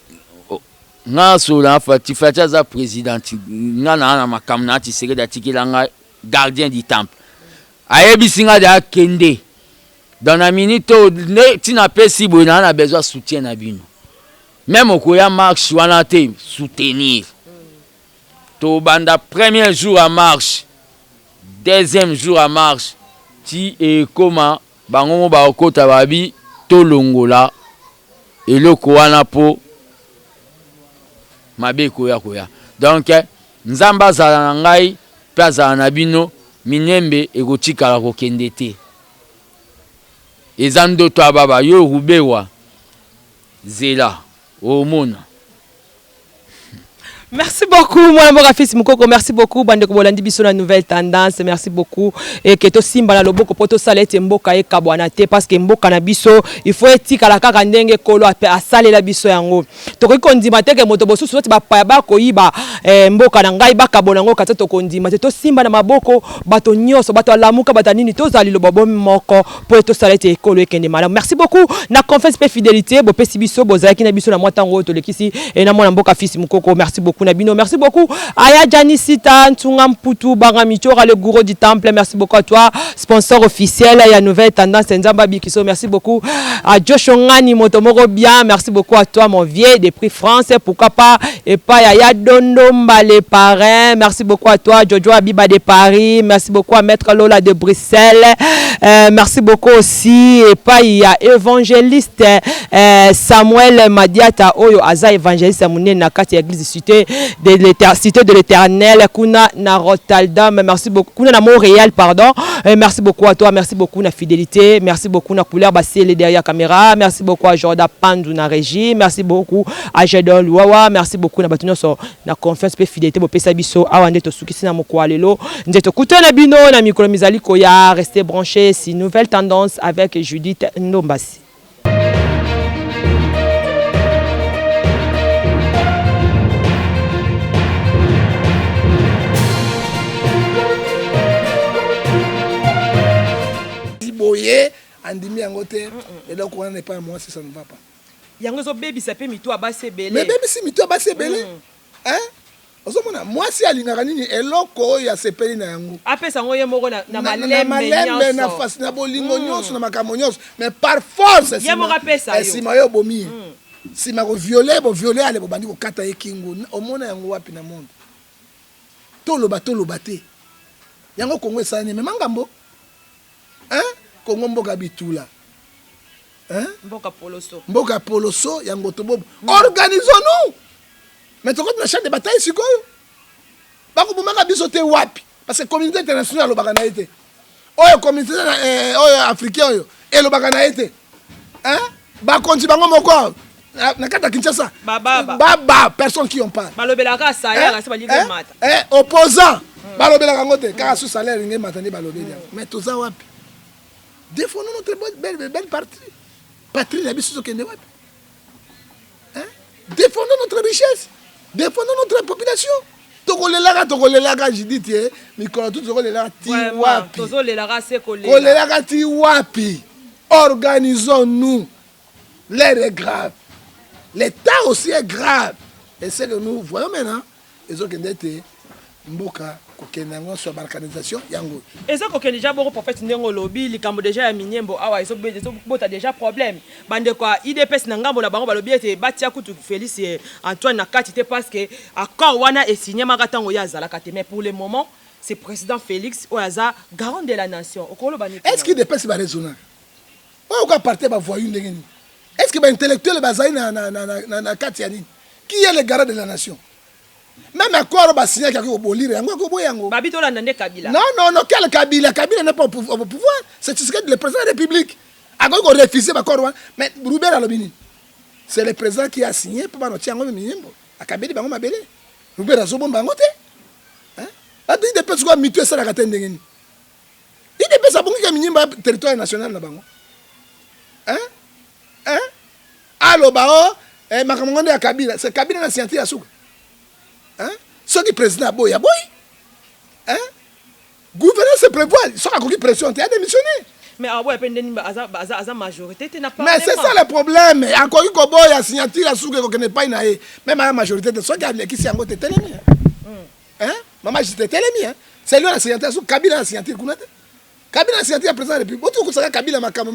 nga so la Fati za président nga na makam na Tshisekedi atikela nga gardien du temple. Ayebi singa de kende. Dans la minute tu n'as pas si bon na besoin soutien na bino. Même okoya marche wana te soutenir. To banda premier jour à marche, deuxième jour à marche, ti et comment bango ba okota babi to longola eloko wana po mabe koya. Donc nzamba za ngai plaza na bino minembe ekotikala ko kendete. Ezando to baba yo rubewa zela omona. Merci beaucoup, moi, mon fils Mukoko. Merci beaucoup, Bande Kobolandi Biso, la nouvelle tendance. Merci beaucoup. Et que to simba la lobo poto salete mboka e kabwanate parce que mboka na biso il faut etika la kaka ndenge kolo a sale la biso yango. To ko kondima te ke moto bosu sote ba pa ba ko yiba mboka na ngai ba kabona ngo kata to kondima te to simba na maboko bato nyoso bato lamuka batanini to zali lo bobo moko po to salete ekolo ekende mala. Merci beaucoup. Na confiance pe fidélité bo pesi biso bozaki na biso na mwatango to lekisi et na mwana mboka fils Mukoko. Merci beaucoup. Merci beaucoup. Aya Janisita, Ntunga Mputu, Baramichora, le gourou du temple. Merci beaucoup à toi. Sponsor officiel, il y a Nouvelle Tendance, Nzamba Bikiso. Merci beaucoup à Joshongani Motomoro Bien. Merci beaucoup à toi, mon vieux, des prix français. Pourquoi pas? Et pas Yaya Dondomba, les parrains. Merci beaucoup à toi, Jojo Abiba de Paris. Merci beaucoup à Maître Lola de Bruxelles. Merci beaucoup aussi. Et pas il y a évangéliste Samuel Madiata, Oyo Aza évangéliste Mouné Nakati, église cité de l'Éternel, Kuna na Rotterdam. Merci beaucoup. Kuna na Montréal, pardon. Merci beaucoup à toi. Merci beaucoup na fidélité. Merci beaucoup na couleur Bassé derrière caméra. Merci beaucoup à Jordan Pandou na régie. Merci beaucoup à Jedon Luawa. Merci beaucoup na Batuno so na confiance et fidélité. Bo pesa biso awande to sukisi na mokwalelo. Ndeto kuto na bino na mikolo mizali koya. Restez branchés. Si nouvelle tendance avec Judith Ndombasi. Boye andimi yango te et donc on n'est pas moi si ça ne va pas. Yango zo baby ça peut mito abase belé. Mais baby si mito abase belé. Hein? Ozomona moi si alingaka nini eloko ya sepeli na yango. Apesa ngo ye moko na malembe na fasi na bolingo nyonso na makambo nyonso mais par force ye moko apesa yo. Esima yo bomi. si ma violer ale bobandi ko kata ekingo omona yango wapi na monde to loba te yango Congo esani mais mangambo Congo mboka bitula mboka poloso yango to bobo organisons-nous mais to na champ de bataille sikoyo bako bomaka biso te wapi parce que communauté internationale lobaka na été oyo communauté oyo africain oyo elobaka na été ba konti bango moko na kata Kinshasa baba personne qui en parle balobelaka salaire c'est pas ligue mata opposant balobelaka ngote car sous salaire ngé matani balobeli mais toza wapi défendons notre belle patrie la biso kende wapi défendons notre richesse défendons notre population tokolelaka jiditi mikolo tout tokolelaka ti wapi tozolelaka se kolelaka ti wapi organisons-nous l'air est grave l'état aussi est grave et c'est que nous voyons maintenant ezokende te mboka kokende yango sur balkanisation yango ezokende déjà beaucoup prophète ndenge lobi likambo déjà ya minyembo awa ezobota déjà problème bande kwa IDPS na ngambo na bango balobi ete batia kutu Félix Antoine na kati te parce que accord wana est signé makatango ya zalaka te mais pour le moment c'est président Félix Oyaza garant de la nation okolo bani est-ce qu'il IDPS ba raisonnable ou ka partir ba voyou ndenge ni est-ce que ba intellectuel bazai na kati ya nini qui est le garant de la nation. Même accord va signer quelqu'un au bolire yango. Babito la nande Kabila. Non, quel Kabila? Kabila n'est pas au pouvoir. C'est le président de la République. Ako ko refuser l'accord mais Rouben alobini. C'est le président qui a signé pour ba tiango minyembo. Akabeli bango mabele. Rouben azobo bango te. Hein? Adi de pesa ko mitu ça la katende ngeni. Il de pesa bongi ka minyembo territoire national na bango. Allo bao makamonde ya Kabila, c'est Kabila na scientifique ya suka. Ce qui président boy, gouvernement se prévoit, ce qui pression, tu as démissionné. Mais ah ouais, la majorité, tu n'as pas. Mais c'est ça le problème. Encore une fois, il y a signature à souke qu'on n'est pas inaé. Même à la majorité de ceux qui sont en télémi. Maman, j'étais télémi. C'est lui la signature à souke. Kabila la signature. Kabila la signature à président de la République. Vous savez Kabila makam.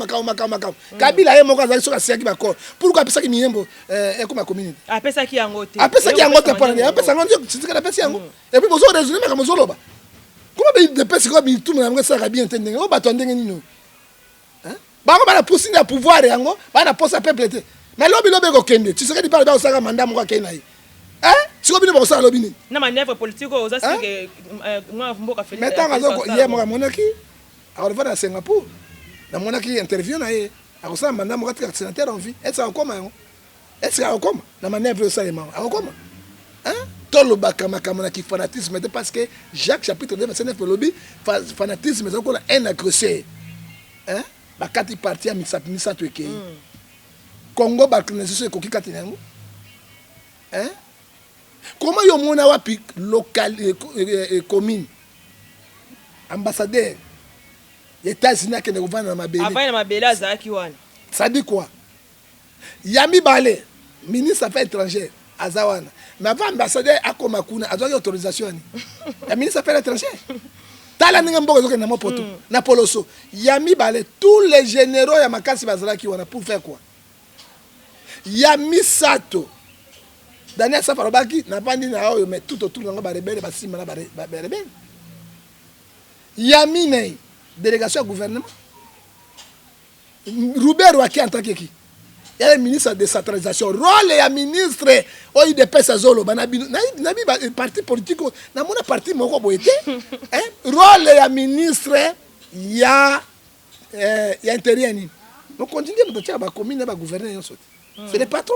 Kabila est mon gars sur la signature d'accord. Pourquoi après ça qui m'yembo est comme la communauté. Après ça qui est en côté. Après ça qui est en côté pour aller. Après ça on dit c'est ce qu'on appelle ça. Et puis vous raisonner mais comme zoloba. Comment de pèse comme tout le monde ça bien entendre. On va tendre nino. Bango bana poussiner à pouvoir yango, bana posa peuple te. Mais lobi ko kende. Tu sais que parle dans ça mandat mo ka kena yi. Tu ko bino ko ça lobi ni. Na manœuvre politique aux ça que moi mboka Félix. Mais tant azoko hier mo monaki. Alors va à Singapour. Na monaki interview na ye. Alors ça mandat mo ka sénateur en vie. Est-ce ça encore yango? Est-ce ça encore? Na manœuvre ça les mains. Encore? Tolo bakama ki fanatisme parce que Jacques chapitre 2 verset 9 lobi fanatisme c'est encore un agresseur. Bakati parti à misa to ekei Congo balkanisation ekoki kati nango comment yo mona wapi local commune ambassadeur États-Unis akende kovanda na mabele avant na mabele azaki wana ça dit quoi Yami Balé ministre affaires étrangères azawana mais avant ambassadeur akoma kuna azwaki autorisation ni ya ministre affaires étrangères tala ninga mboka zoke na mopoto na poloso Yami Balé tous les généraux ya makasi bazalaki wana pour faire quoi Yami Sato Daniel Safarobaki na pandi na oyo mais tout autour nga ba rebelle ba simana ba rebelle Yami Ney délégation gouvernement Robert Waki en tant que qui il y a le ministre de décentralisation rôle ya ministre oyi de pesa zolo banabi nabi parti politique na mona parti moko boyete rôle ya ministre ya intérieur ni on continue de tia ba commune ba gouverneur yon soti c'est le patron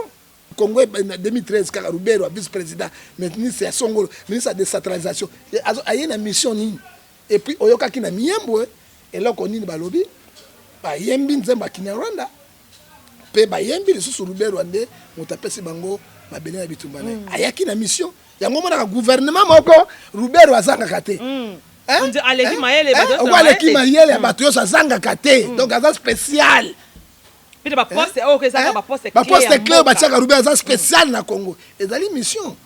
Congo 2013 car Robert vice-président ministre ya Songolo ministre de décentralisation aye na mission ni et puis oyoka ki na miyembo et là ko nini ba lobi ba yembi nzemba ki na Rwanda pe ba yembi le sous Robert Rwandais mutapesi bango mabele na bitumbana ayaki na mission yango mona gouvernement moko Robert wazanga kate on dit aleki mayele bato aleki mayele bato yo zanga kate donc aza spécial pite ba poste OK ça ba poste clé ba poste clé ba tiaka Robert aza spécial na Congo ezali mission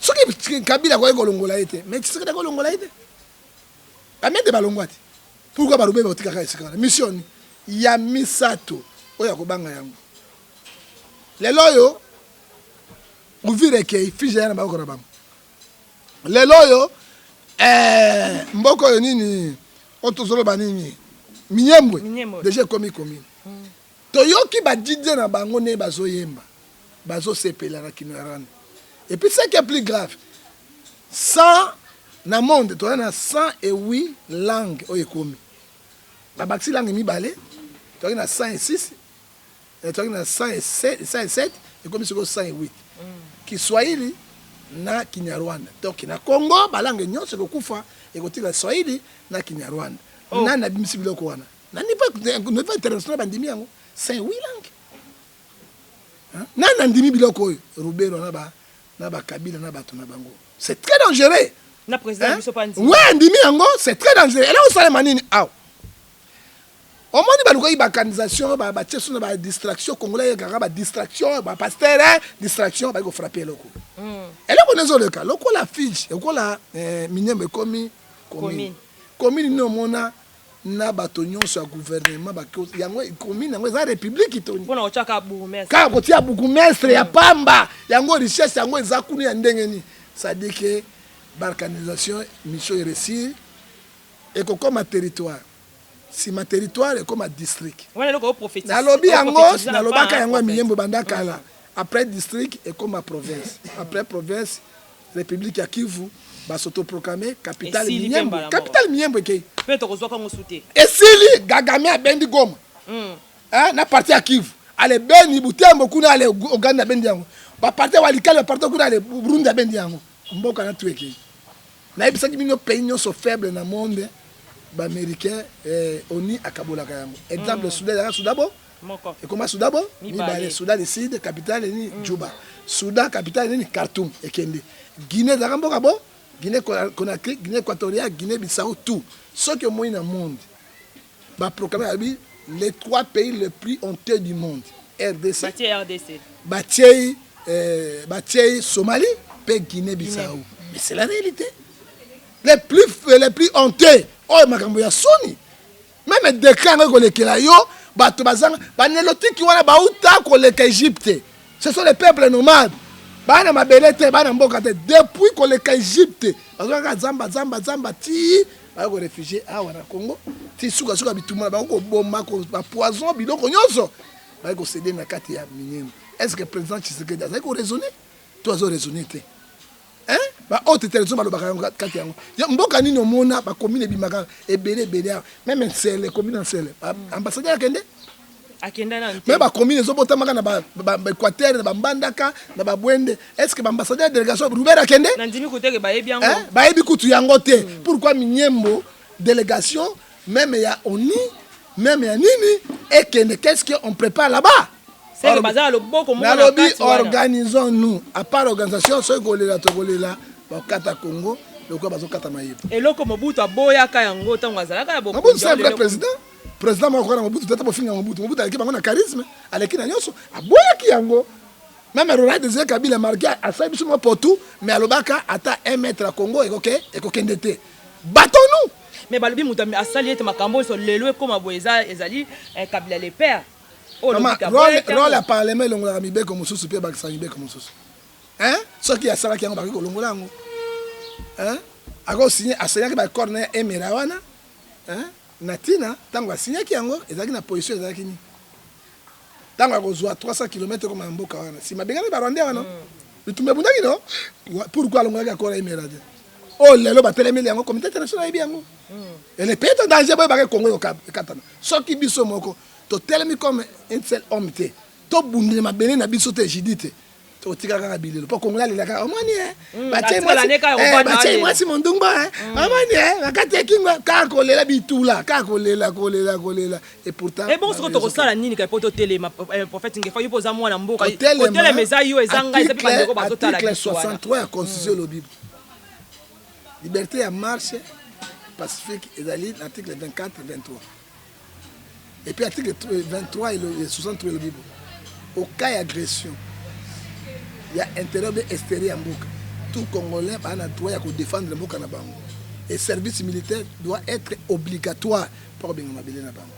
soki Kabila ko ekolongola ete mais soki ekolongola ete amende balongwati pourquoi ba Robert ba tika ka esika mission ya Misato oya kobanga yango lelo oyo uvire ke fije ya na maboko na bango lelo oyo mboko oyo nini otozoloba nini minyembwe déjà ekomi commune toyoki badidie na bango ne bazoyemba bazosepela na Kinyarwanda et puis ce qui est plus grave 100 na monde toza na 108 langue oyo ekomi babakisi langue mibale toyaki na 106 toyaki na 107 ekomi sikoyo 108 Kiswahili na Kinyarwanda donc na Congo balangue nyonso ekokufa ekotika Swahili na Kinyarwanda nani abimisi biloko wana nani pa international bandimi yango 108 langue nani andimi biloko oyo Rubero na ba Kabila na bato na bango c'est très dangereux na président biso pandi ouais andimi yango c'est très dangereux et là on sale manini aw au moins ni baluko ba organisation ba tieso na ba distraction congolais kaka ba distraction ba pasteur distraction ba ko frapper loko et là on est le cas loko la fiche loko la minyembe komi commune no mona na bato nyonso ya gouvernement ba yango commune yango za république itoni bona ochaka bourgmestre ka ko tia bourgmestre ya pamba yango richesse yango eza kunu ya ndengeni ça dit que balkanisation mission réussir et comme territoire si ma territoire est comme un district voilà le prophétique na lobi yango na lobaka yango minyembo bandaka là après district et comme ma province après province république ya Kivu ba s'autoproclamer capitale minyembo capitale minyembo ke peut kozwa ka ngosuté esili Gagame abendi Goma na parti ya Kivu ale beni Butembo kuna ale Uganda bendi yango ba parti walikale ba parti kuna ale Burundi bendi yango mboka na tueke na ibisa ki bino pays nyonso faible na monde ba américain oni akabolaka yango exemple Soudan Soudabo et comment Soudabo ni balé Soudan du Sud capitale ni Juba Soudan capitale ni Khartoum et Kende Guinée za mboka bo Guinée Conakry Guinée équatoriale Guinée Bissau tout ce que moi dans monde ba proclamer les 3 pays les plus honteux du monde RDC Batiei Somalie et Guinée Bissau mais c'est la réalité les plus honteux oh makambo ya soni même décret ngo kolekela yo bato bazanga banelotiki wana bauta koleka Égypte ce sont les peuples nomades bana mabelete bana mboka te depuis koleka Égypte bazanga zamba ti ba ko réfugié awa na Congo ti suka bituma ba ko bomba ko poison biloko nyonso ba ko céder na kati ya minyembo est-ce que président Tshisekedi a ko raisonner toi zo raisonner te ba haute télévision balobaka yango kati yango mboka nini omona ba commune bimaka ebele même Nsele commune Nsele ambassadeur akenda na mais ba commune ezobotamaka na ba Équateur na ba Mbandaka na ba Bwende est-ce que ba ambassadeur délégation Rubera akende na ndimi kuteke ba yebi yango ba yebi kutu yango te pourquoi minyembo délégation même ya oni même ya nini ekende qu'est-ce qu'on prépare là-bas c'est que bazar le boko mo na kati organisons-nous à part organisation so golela to golela ba kata Congo loko bazo kata mayibo eloko Mobutu aboyaka yango tango azalaka ya boko Mobutu c'est le président moko na Mobutu tata bofinga Mobutu aleki bango na charisme aleki na nyonso aboyaki yango même Laurent Désiré Kabila marqué à ça biso mo potu mais alobaka ata 1 mètre à Congo ekokende te battons-nous mais balobi mutu asali ete makambo so lelo ekoma boyeza ezali Kabila les pères rôle à parlement longola mibe comme mususu pe bakisa mibe comme mususu ce qui a sala ki yango bakiko longola yango ako signé asanya ba corner emera wana natina tango asanya ki yango ezaki na position ezaki ni tango akozwa 300 km comme mboka wana si mabengani ba rwandais wana bitumbe bundaki no pourquoi longola ka corner emera de oh lelo ba telemeli yango comité international yebi yango et les pays en danger ba ba Congo katana ce qui biso moko to telemi comme un seul homme te to bundile mabele na biso te jidite to tika kaka bilelo po Kongola le kaka omani batie moi si mondumba omani bakati kinga ka kolela bitula ka kolela et pourtant et bon ce que to sala nini ka poto telema prophète ngefa yo poza mwana mboka telema eza yo ezanga eza pe bandeko bazotala article 63 ya constitution lo bible liberté ya marche pacifique ezali article 24 23 et puis article 23 et 63 le Bible. Au cas d'agression, il y a intérieur et extérieur en Mboka. Tout Congolais a le droit de défendre Mboka na bango. Et service militaire doit être obligatoire pour bien mabiller na bango.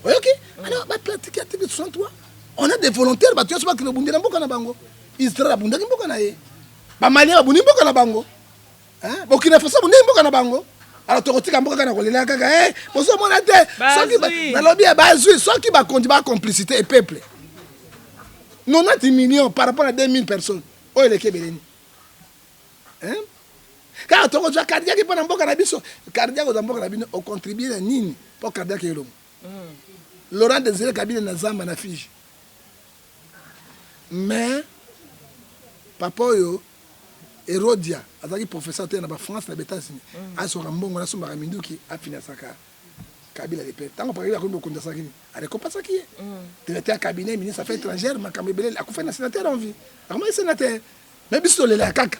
OK? Alors, on va pratiquer l'article 63. On a des volontaires, bah tu sais pas que le bundi na mboka na bango. Israël a bundi mboka na ye. Ba Malien a bundi mboka na bango. Hein? Burkina Faso bundi mboka na bango. Alors tu retiens mboka na kolela kaka eh boso mona te. Soki na lobby ba zui soki ba kondi ba complicité et peuple. 90 millions par rapport à 2000 personnes. Oh il est kebeleni. Hein? Car tu as cardiaque qui pendant mboka na biso, cardiaque au mboka na bino au contribuer na nini pour cardiaque yelo. Laurent Désiré Kabila na zamba na Fiji. Mais papa yo Herodia azaki professeur te na ba France na États-Unis. Aso mbongo na somba minduki afina saka Kabila le père. Tango pa ko ko ndasa kini. Ale ko pasa ki. Directeur cabinet ministre affaires étrangères makambe belé a ko fait na sénateur en vie. Comment sénateur? Mais biso le la kaka.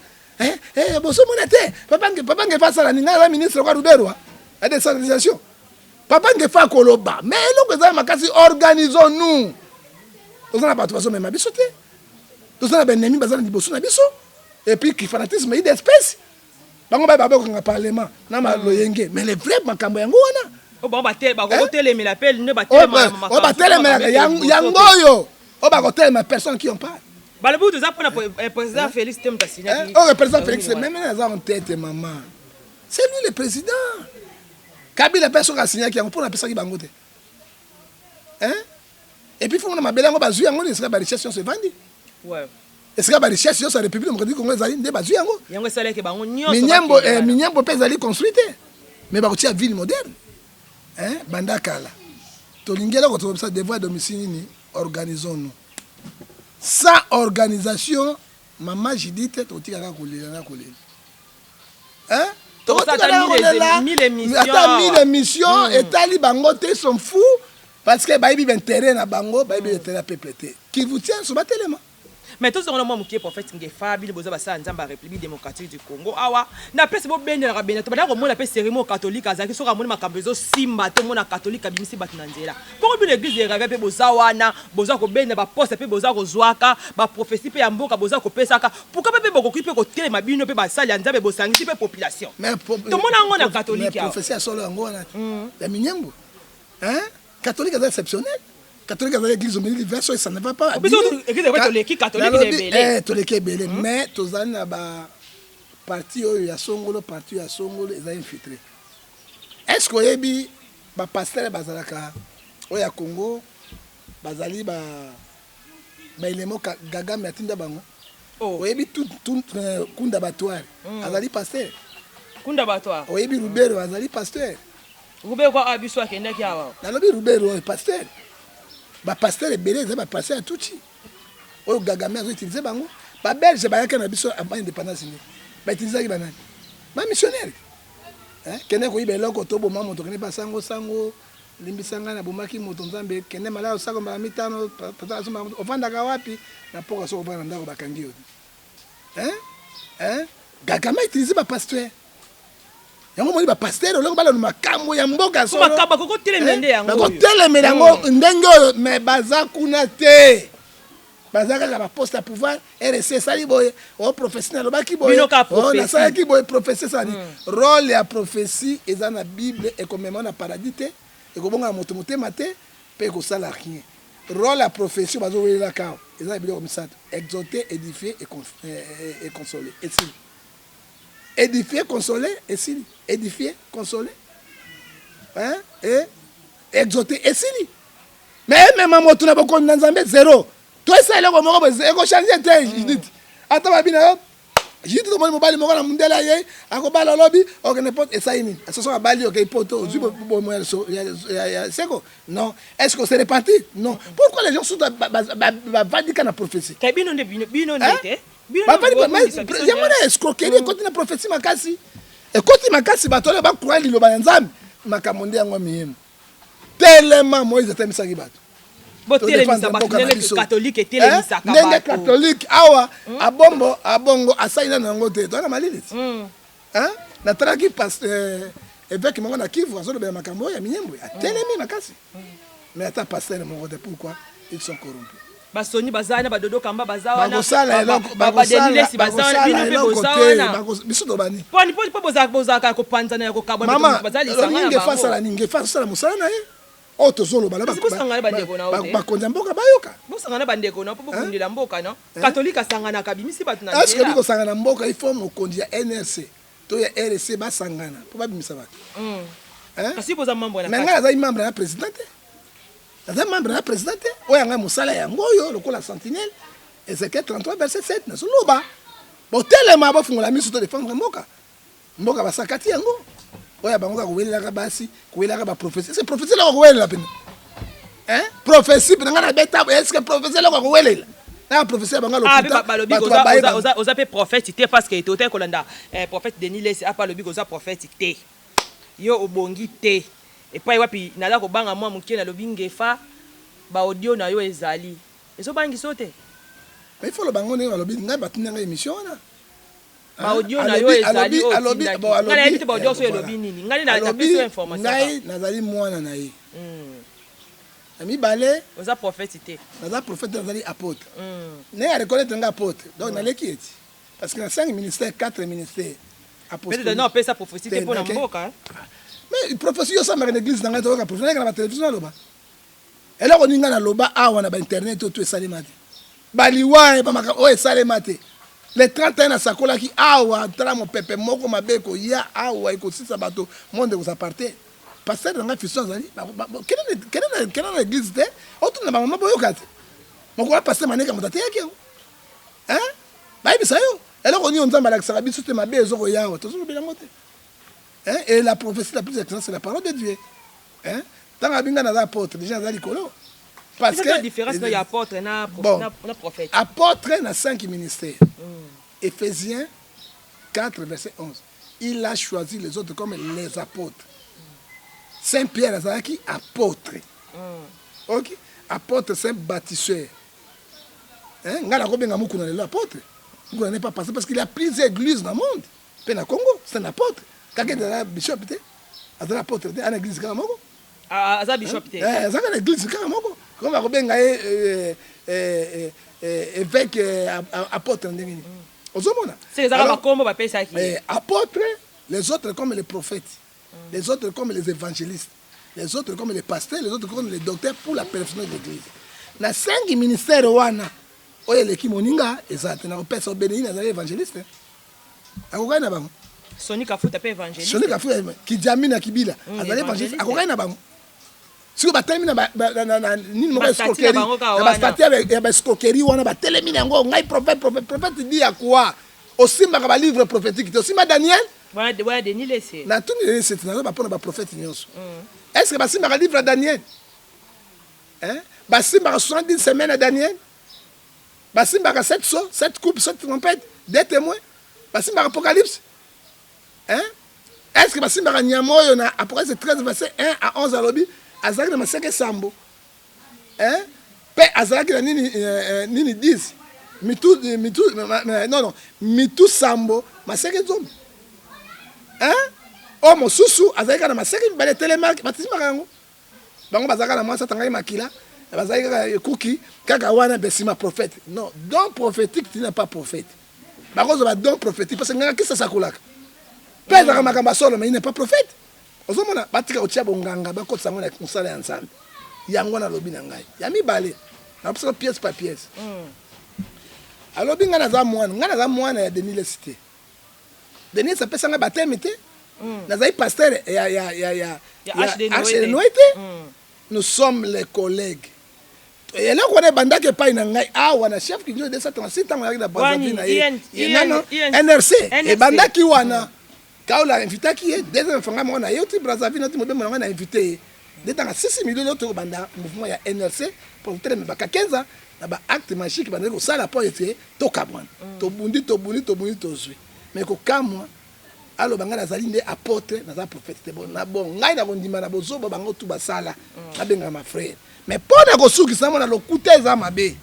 Boso monete. Papa nge fa sala ninga la ministre kwa Ruberwa. La décentralisation. Papa nge fa koloba. Mais eloko za makasi organisons-nous. Tozana bato baso mema biso te. Tozana benemi bazana liboso na biso. Et puis qui fanatisme il d'espèce. Bango ba ko nga parlement na ma loyenge. Mais les vrais makambo yango wana. O ba tele ba ko tele mais l'appel ne ba tele ma. O ba tele mais yango yo. O ba ko tele mais personne qui en parle. Bah le bout de ça pour le président Félix Temta signé. Oh le président Félix même en tête maman. C'est lui le président. Kabila personne a signé qui a pour la personne qui bangote. Hein? Et puis faut na mabela ngo bazu yango ni sera ba richesse se vandi. Ouais. Est-ce que ba richesse sur la République démocratique congolaise zali nde bazu yango? Yango sala ke bango nyonso. Minyambo pe zali construite. Mais ba ko tia ville moderne. Hein? Bandakala. To lingela ko to ça devoir domicile ni organisons-nous. Sans organisation, maman Judith, tu as hein? Tu as 1000 émissions et tali bango te sont fous parce que baïbi ben terrain na bango, baïbi terrain peuplé. Qui vous tient sur batelema. Mais tous on a moi qui prophète Ngefa bili boza basa nzamba République démocratique du Congo. Awa na pese bo bende na bende to bana ko mona pese cérémonie catholique azaki so ka mona makambezo simba to mona catholique abimisi batu na nzela. Pour bi l'église de rave pe boza wana boza ko bende ba poste pe boza ko zwaka ba prophétie pe ya mboka boza ko pesaka. Pourquoi pe boko ki pe ko tele mabino pe ba sali nzambe bosangi pe population. Mais to mona ngo na catholique ya. Prophétie solo ngo na. Ya minyambo. Hein? Catholique est exceptionnel. Catholique avec l'église universelle, ça ne va pas. L'église catholique est belé. Mais tous les parti ya Songolo, parti ya Songolo, ils ont infiltré. Est-ce que yebi ba pasteur bazalaka oya Congo bazali ba élément gaga matinda bango. Oyebi tout kunda batoire. Azali pasteur. Kunda batoire. Oyebi Rubero azali pasteur. Rubero kwa abiso akenda ki awa. Na lobi Rubero pasteur. Ba pasteur ebele za ba pasteur atuti oyo gagame azo utiliser bango ba belge ba yaka na biso avant indépendance ni ba utiliser ki banani ba missionnaire hein kene ko ibe loko to boma moto kene ba sango limbisanga na bomaki moto nzambe kene malao sako ba mitano tata soma ofanda ka wapi na poka so ofanda ndako bakangi yo hein gagame utiliser ba pasteur yango moni ba pasteur oloko bala no makambo ya mboka so makamba koko telemende yango ko telemende yango ndenge oyo mais baza kuna te baza kaka ba poste à pouvoir RC sali boye o professionnel lobaki boye o na sala ki boye professeur sali rôle ya prophétie eza na Bible et comme na paradis te et ko bonga moto motema te pe ko sala rien rôle la prophétie bazo wela ka eza biloko misato exhorter édifier et consoler et si édifier, consoler, et si édifier, consoler, hein, et exhorter, et si. Mais même à tu n'as pas de Nzambe zéro. Toi, c'est là où on va changer. Je dis, attends, ma bine, je dis, tout le monde va aller mondial ailleurs, à quoi le lobby, on ne peut pas essayer. Ce sont à Bali, ok, poto, c'est quoi? Non. Est-ce que c'est réparti? Non. Pourquoi les gens sont vadiqués dans la prophétie? Yamona escroquerie côté na prophétie makasi et côté makasi batole ba croire liloba nzambe makamonde yango miyemo tellement Moïse était misaki bato botele misaka catholique et tele misaka bato ndenge catholique awa abongo asaina nango te to na malili hein na traki pasteur évêque mongo na Kivu azo be makambo ya minyembo atelemi makasi mais ata pasteur mongo de pourquoi ils sont corrompus basoni bazana badodo kamba bazawana badenilesi bazana bino pe bozawana biso to bani poni bozaka ko panzana ya ko kabwa bazali sanga ninge fasala musala na ye oyo tozoloba bakonzi ya mboka bayoka. bosangana bandeko na mpo bokundela mboka no katolike asanganaka bimisi bato na est-ce que biko sangana mboka il faut mokonzi ya NRC to ya RC basangana mpo babimisa bato kasi boza membre na mais ngai nazali membre na président te naza membre na président te oyo ngai mosala yango oyo lokola sentinelle Ézéchiel 33 verset 7 nazoloba botelema bofungola miso to défendre mboka basakati yango oyo bango ka kowelelaka basi kowelelaka baprofesie c'est prophétie loko kowelela pene prophétie pene ngai nabeta est-ce que prophétie loko kowelela na prophétie bango lokuta oza mpe prophète te parce que tote kolanda prophète Denis Lesi apa lobi oza prophète te yo obongi te epai wapi nala kobanga mwa mokie nalobi ngefa baaudio na yo ezali ezobangisa yo te il faut le bango ndenge balobi ngai batinanga émission wana audio na yo ezali ngai yebi te baaudio so elobi nini ngai napesi yo information ngai nazali mwana na ye na mibale oza prophète te naza prophète nazali apôtre ndenge areconnaître nga apôtre donc naleki eti parce que na 5 ministères 4 ministères peut-être non opesa prophétie te mpo na mboka mais prophétie osambaka na église na ngai toyoka prophétie nayeka na batelevizio naloba eloko ninga naloba awa na bainternet oyo to esalema te baliwa bamaka oyo esalema te le 31 nasakolaki awa tala mopepe moko mabe koya awa ekosisa bato monde kozaparte paster na ngai fiston azali kende na église te otuna bamama boyoka te mokola paster maneka moto ateyaki yango bayebisa yo eloko nini nzambe alakisaka biso te mabe ezokoya awa tozoloba yango te et la prophétie la plus excellente c'est la parole de Dieu ntango abinga naza apôtre déjà naza likolo parce que différence il y a apôtre na prophète apôtre na 5 ministères Éphésiens 4 verset 11 il a choisi les autres comme les apôtres Saint Pierre azalaki apôtre OK apôtre c'est bâtisseur ngala ko benga mukuna lelo apôtre ngala n'est pas passé parce qu'il a plusieurs églises dans le monde pe na Congo c'est un apôtre kaka de bishop te azala apôtre te ana église kaka moko aza bishop te azaka na église kaka moko comme akobenga évêque apôtre ndenge nini ozomona c'est ezaka bakombo bapesaki apôtre les autres comme les prophètes les autres comme les évangélistes les autres comme les pasteurs les autres comme les docteurs pour la perfection de l'église na 5 ministères wana oyo eleki moninga eza te na kopesa obenei nazali évangéliste akokai na bango Soni Kafuta pe évangéliste Soni Kafuta Kidjami na Kibila azali évangéliste akokai na bango siko batelemi na nini moko escroquerie na bastatue ya escroquerie wana batelemi yango ngai prophète dit ya quoi osimbaka ba livre prophétique te osimba Daniel voilà Denis Lesi na tout Denis Lesi na ba pona ba prophète nyonso est-ce que basimbaka livre à Daniel basimbaka 70 semaines à Daniel basimbaka 7 sauts 7 coupes 7 trompettes des témoins basimbaka Apocalypse est-ce que basimbaka nyama oyo na Apocalypse 13 verset 1 à 11 alobi azalaki na maseke sambo pe azalaki na nini 10 mitu sambo maseke nzombe o mosusu azalaki na maseke mibale telemaki batisimaka yango bango bazalaka na mwasi atangaki makila bazalaki kaka ekuki kaka wana besima prophète non don prophétique tu n'es pas prophète bakozwa don prophétique parce que ngaka kisa sakolaka pe ezalaka makambo asolo mais il n'est pas prophète ozomona batika kotia bonganga bakotisa yango na mosala ya nzambe yango nalobi na ngai ya mibale napesaka pièce par pièce alobi ngai naza mwana ya Denis Lesi te Denis apesanga bateme te nazali pasteur ya Arche de Noé te nous sommes les collègues eloko wana ebandaki epai na ngai awa na chef kinyo 236 ntango ayaki na Brazzaville na ye NRC ebandaki wana kaola invitaki ye deuxième fanga moko na ye oti Brazzaville noti mobembo na ngai na invité ye ndetanga 6 millions oyo tokobanda mouvement ya NRC pour telema baka 15 ans na baacte magique bandaki kosala mpo ete tokamwana tobundi tozwi mais kokamwa aloba ngai nazali nde apôtre naza prophète te na bon ngai nakondima na bozoba bango tu basala nabengaka ma frère mais mpo na kosukisa mona lokuta eza mabe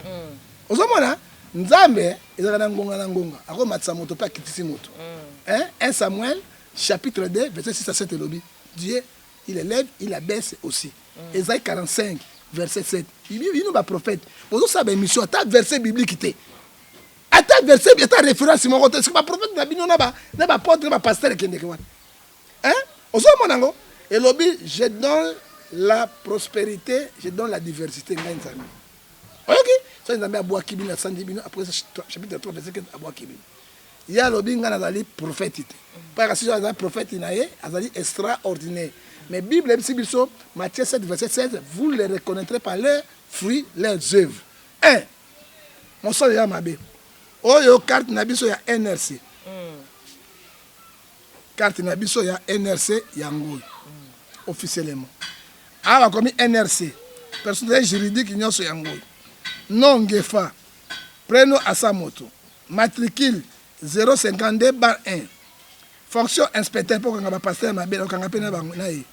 ozomona nzambe ezalaka na ngonga akomatisa moto mpe akitisi moto 1 Samuel chapitre 2 verset 6 à 7 elobi Dieu il élève il abaisse aussi Ésaïe 45 verset 7 bino baprophète bozosala baémission ata verset biblique te ata verset ata référence moko te soki baprophète na bino na bapotre na bapasteur ekendeke wana ozomona yango elobi je donne la prospérité, je donne la diversité. Ok? Ça, ils ont mis à boire Kibine à 110 minutes. Après, chapitre 3, verset 15, à boire Kibine. Il y a le bingan azali prophète. Parce que si on a prophète, azali extraordinaire. Mais Bible, Matthieu 7, verset 16, vous les reconnaîtrez par leurs fruits, leurs œuvres. 1. Mon sol est mabé. Oh, yo, carte nabiso ya NRC. Carte nabiso ya NRC yango. Officiellement. Ah, comme NRC. Personnel juridique, il y a ce yango. Non, Gefa. Prénom à sa moto. Matricule 052 bar 1. Fonction inspecteur pour qu'on va passer ma belle, on va peine bango na yi.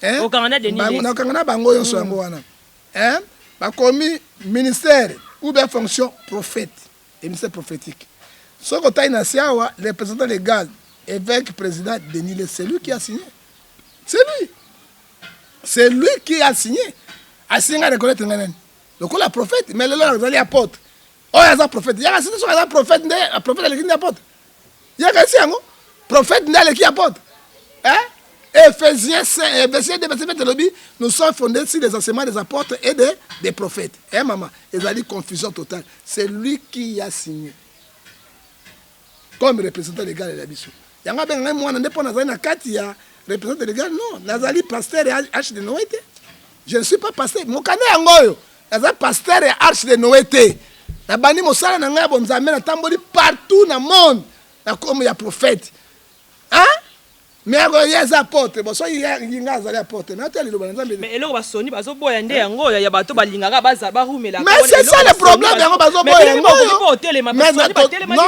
Hein? Au Canada de Nice. Na Canada bango yo so yango wana. Hein? Ba commis ministère ou bien fonction prophète et ministère prophétique. Ce que taille na siawa, le représentant légal, évêque, président Denis, c'est lui qui a signé. C'est lui. C'est lui qui a signé. A signé à reconnaître nganen. Donc on la prophète, mais le là les apôtres. Oh, il y a un prophète. Il y a un prophète, un prophète qui est apôtre. Il y a un prophète qui est apôtre. Hein? Éphésiens 5, verset 2, verset 20, nous sommes fondés sur les enseignements des apôtres et des prophètes. Hein, maman? Ils ont dit confusion totale. C'est lui qui a signé. Comme représentant légal de la Bissou. Il y a un mois, on a un représentant légal. Non, Nazali, pasteur et arche de Noé. Je ne suis pas pasteur. Mon canet est un Nazali, pasteur et arche de Noé. Na bani mosala na ngai bomzambe na tamboli partout na monde na comme ya prophète hein mais il y a des apôtres bon so il y a des apôtres na tali lo banzambe mais eloko basoni bazo boya nde yango ya bato balingaka baza barumela mais c'est ça le problème yango bazo boya yango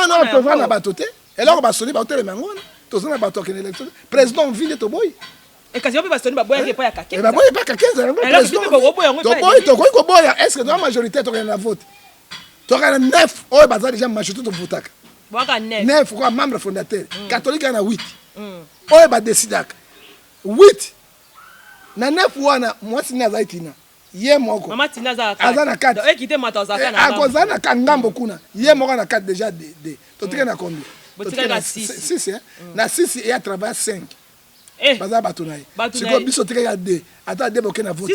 non to vana bato te eloko basoni ba hotel mango to zana bato ke élection président ville to boy et kasi yope basoni baboya nge pa ya kakeza ba boya pa kakeza yango président to boy to ko boya est-ce que dans la majorité to na vote. Tu as 9, oh, bah, ça déjà majorité de Boutaka. 9, quoi, membre fondateur. Catholique, il y en a 8. Oh, bah, décidé. 8. Na 9, moi, c'est Naza Itina. Yé, moi, quoi. Maman, Tina, Zaza. Azana 4. Et qui te m'a t'en à cause d'un Kangambo, kuna. Yé, moi, on a 4 déjà. Tu as combien? Tu as 6. Na 6, et à travers 5. Baza batunaye. Si ko biso tika 2. Ata 2 boke na vote.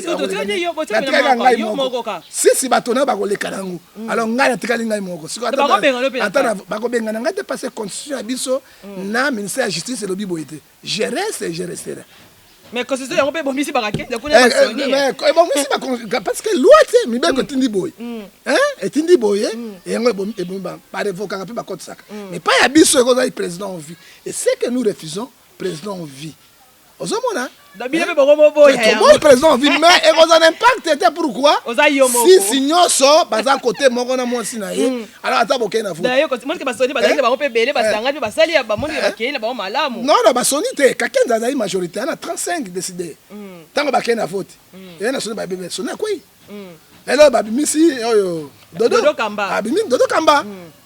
Si batunaye ba ko leka nangu. Alors ngai tika lingai moko. Si ko ata ba ko benga ngai te passer constitution ya biso na ministère de la justice et le biboité. Je resterai. Mais constitution yango pe bomisi ba kende ko na basoni. Mais bomisi ba parce que loi te mi be ko tindi boy. Hein? Et tindi boy et yango bomba par revoka pe ba code saka. Mais pas ya biso ko za président en vie. Et c'est que nous refusons président en vie. Ozomona le président vit mais et on a impact était pourquoi si signor so baza côté moko na mwasi na ye alors ata boke na vote d'ailleurs quand moi que basoni bazali ba pe belé basanga pe basali ya ba moni ba kene ba malamu non non basoni te kakenza na majorité na 35 décidé tango ba kene na vote et na soni ba bébé sona quoi alors ba bimisi oyo dodo kamba abimi dodo kamba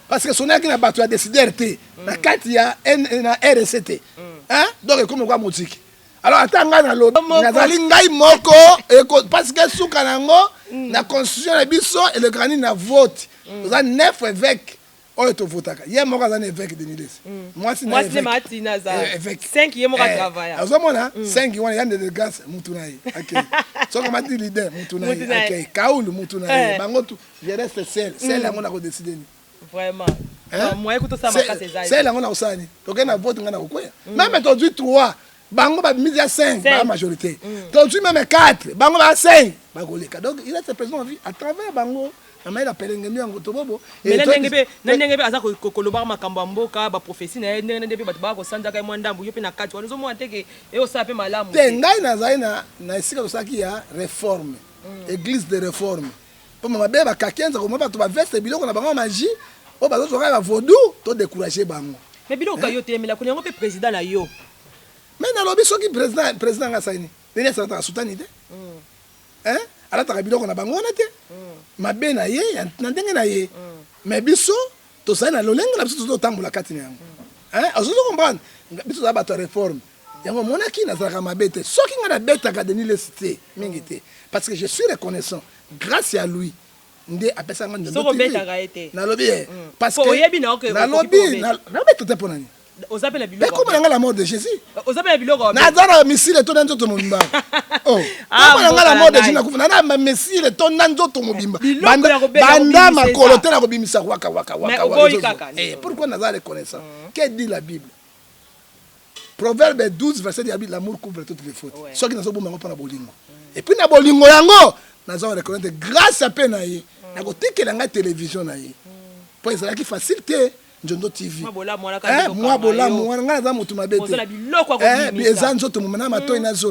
parce que sona ki na bato ya décider te na kati ya na RCT hein donc comme quoi musique. Alors attends na lobi nazali ngai moko parce que suka nango na constitution na biso et le grani na vote za 9 évêques oyo to votaka ye moko za évêque de Niles moi si Martina za 5 ye moko travailler azomona 5 wana yande de grâce mutu na ye OK soko mati leader mutu na ye OK kaulu mutu na ye bango tu je reste seul yango na ko décider ni vraiment moi écoute ça maka c'est seul yango na osani to na vote ngana ko kwea même to du 3 bango ba mise à 5 ba majorité donc tu même 4 bango ba 5 ba goleka donc il est président en vie à travers bango na mai la pelengeni yango to bobo mais ndenge be aza ko loba makambo mboka ba prophétie na ndenge be bato ba ko sanja ka mo ndambu yo pe na 4 wanazo mo anteke e o sa pe malamu te ngai na zaina na esika to saki ya réforme église de réforme pour ma beba ka 15 ko mo bato ba veste biloko na bango magie o ba zo ka vaudou to décourager bango mais biloko yo te mela ko nyango pe président na yo. Mais dans le biso qui président nga saini nene sa ta soutani te hein ala ta biloko na bango na te mabe na ye na ndenge na ye mais biso to sa na lolengo na biso to tambola kati na yango hein azo comprendre biso za ba to réforme yango monaki na za mabe te soki nga na beta ka Denis le cité mingi te parce que je suis reconnaissant grâce à lui ndé apesa nga ndé so beta ka été na lobi parce que na lobi na beta te ponani Aux appels à biloko. Mais comment la mort de Jésus? Aux appels à biloko. Nazara missile to nanzo to mobimba. Oh. Comment la mort de Jésus na kufa na missile to nanzo to mobimba. Banda makolote na kobimisa waka. Eh pourquoi nazara reconnaissant? Qu'est dit la Bible? Proverbe 12 verset de la Bible, l'amour couvre toutes les fautes. Ceux qui n'ont pas bon na bolingo. Et puis na bolingo yango nazara reconnaître grâce à penaï. Na kotika la télévision na yi. Pour ça qui facilité Njondo TV. Moi bola moi na za mutu mabete. Eza nzoto mumana mato inazo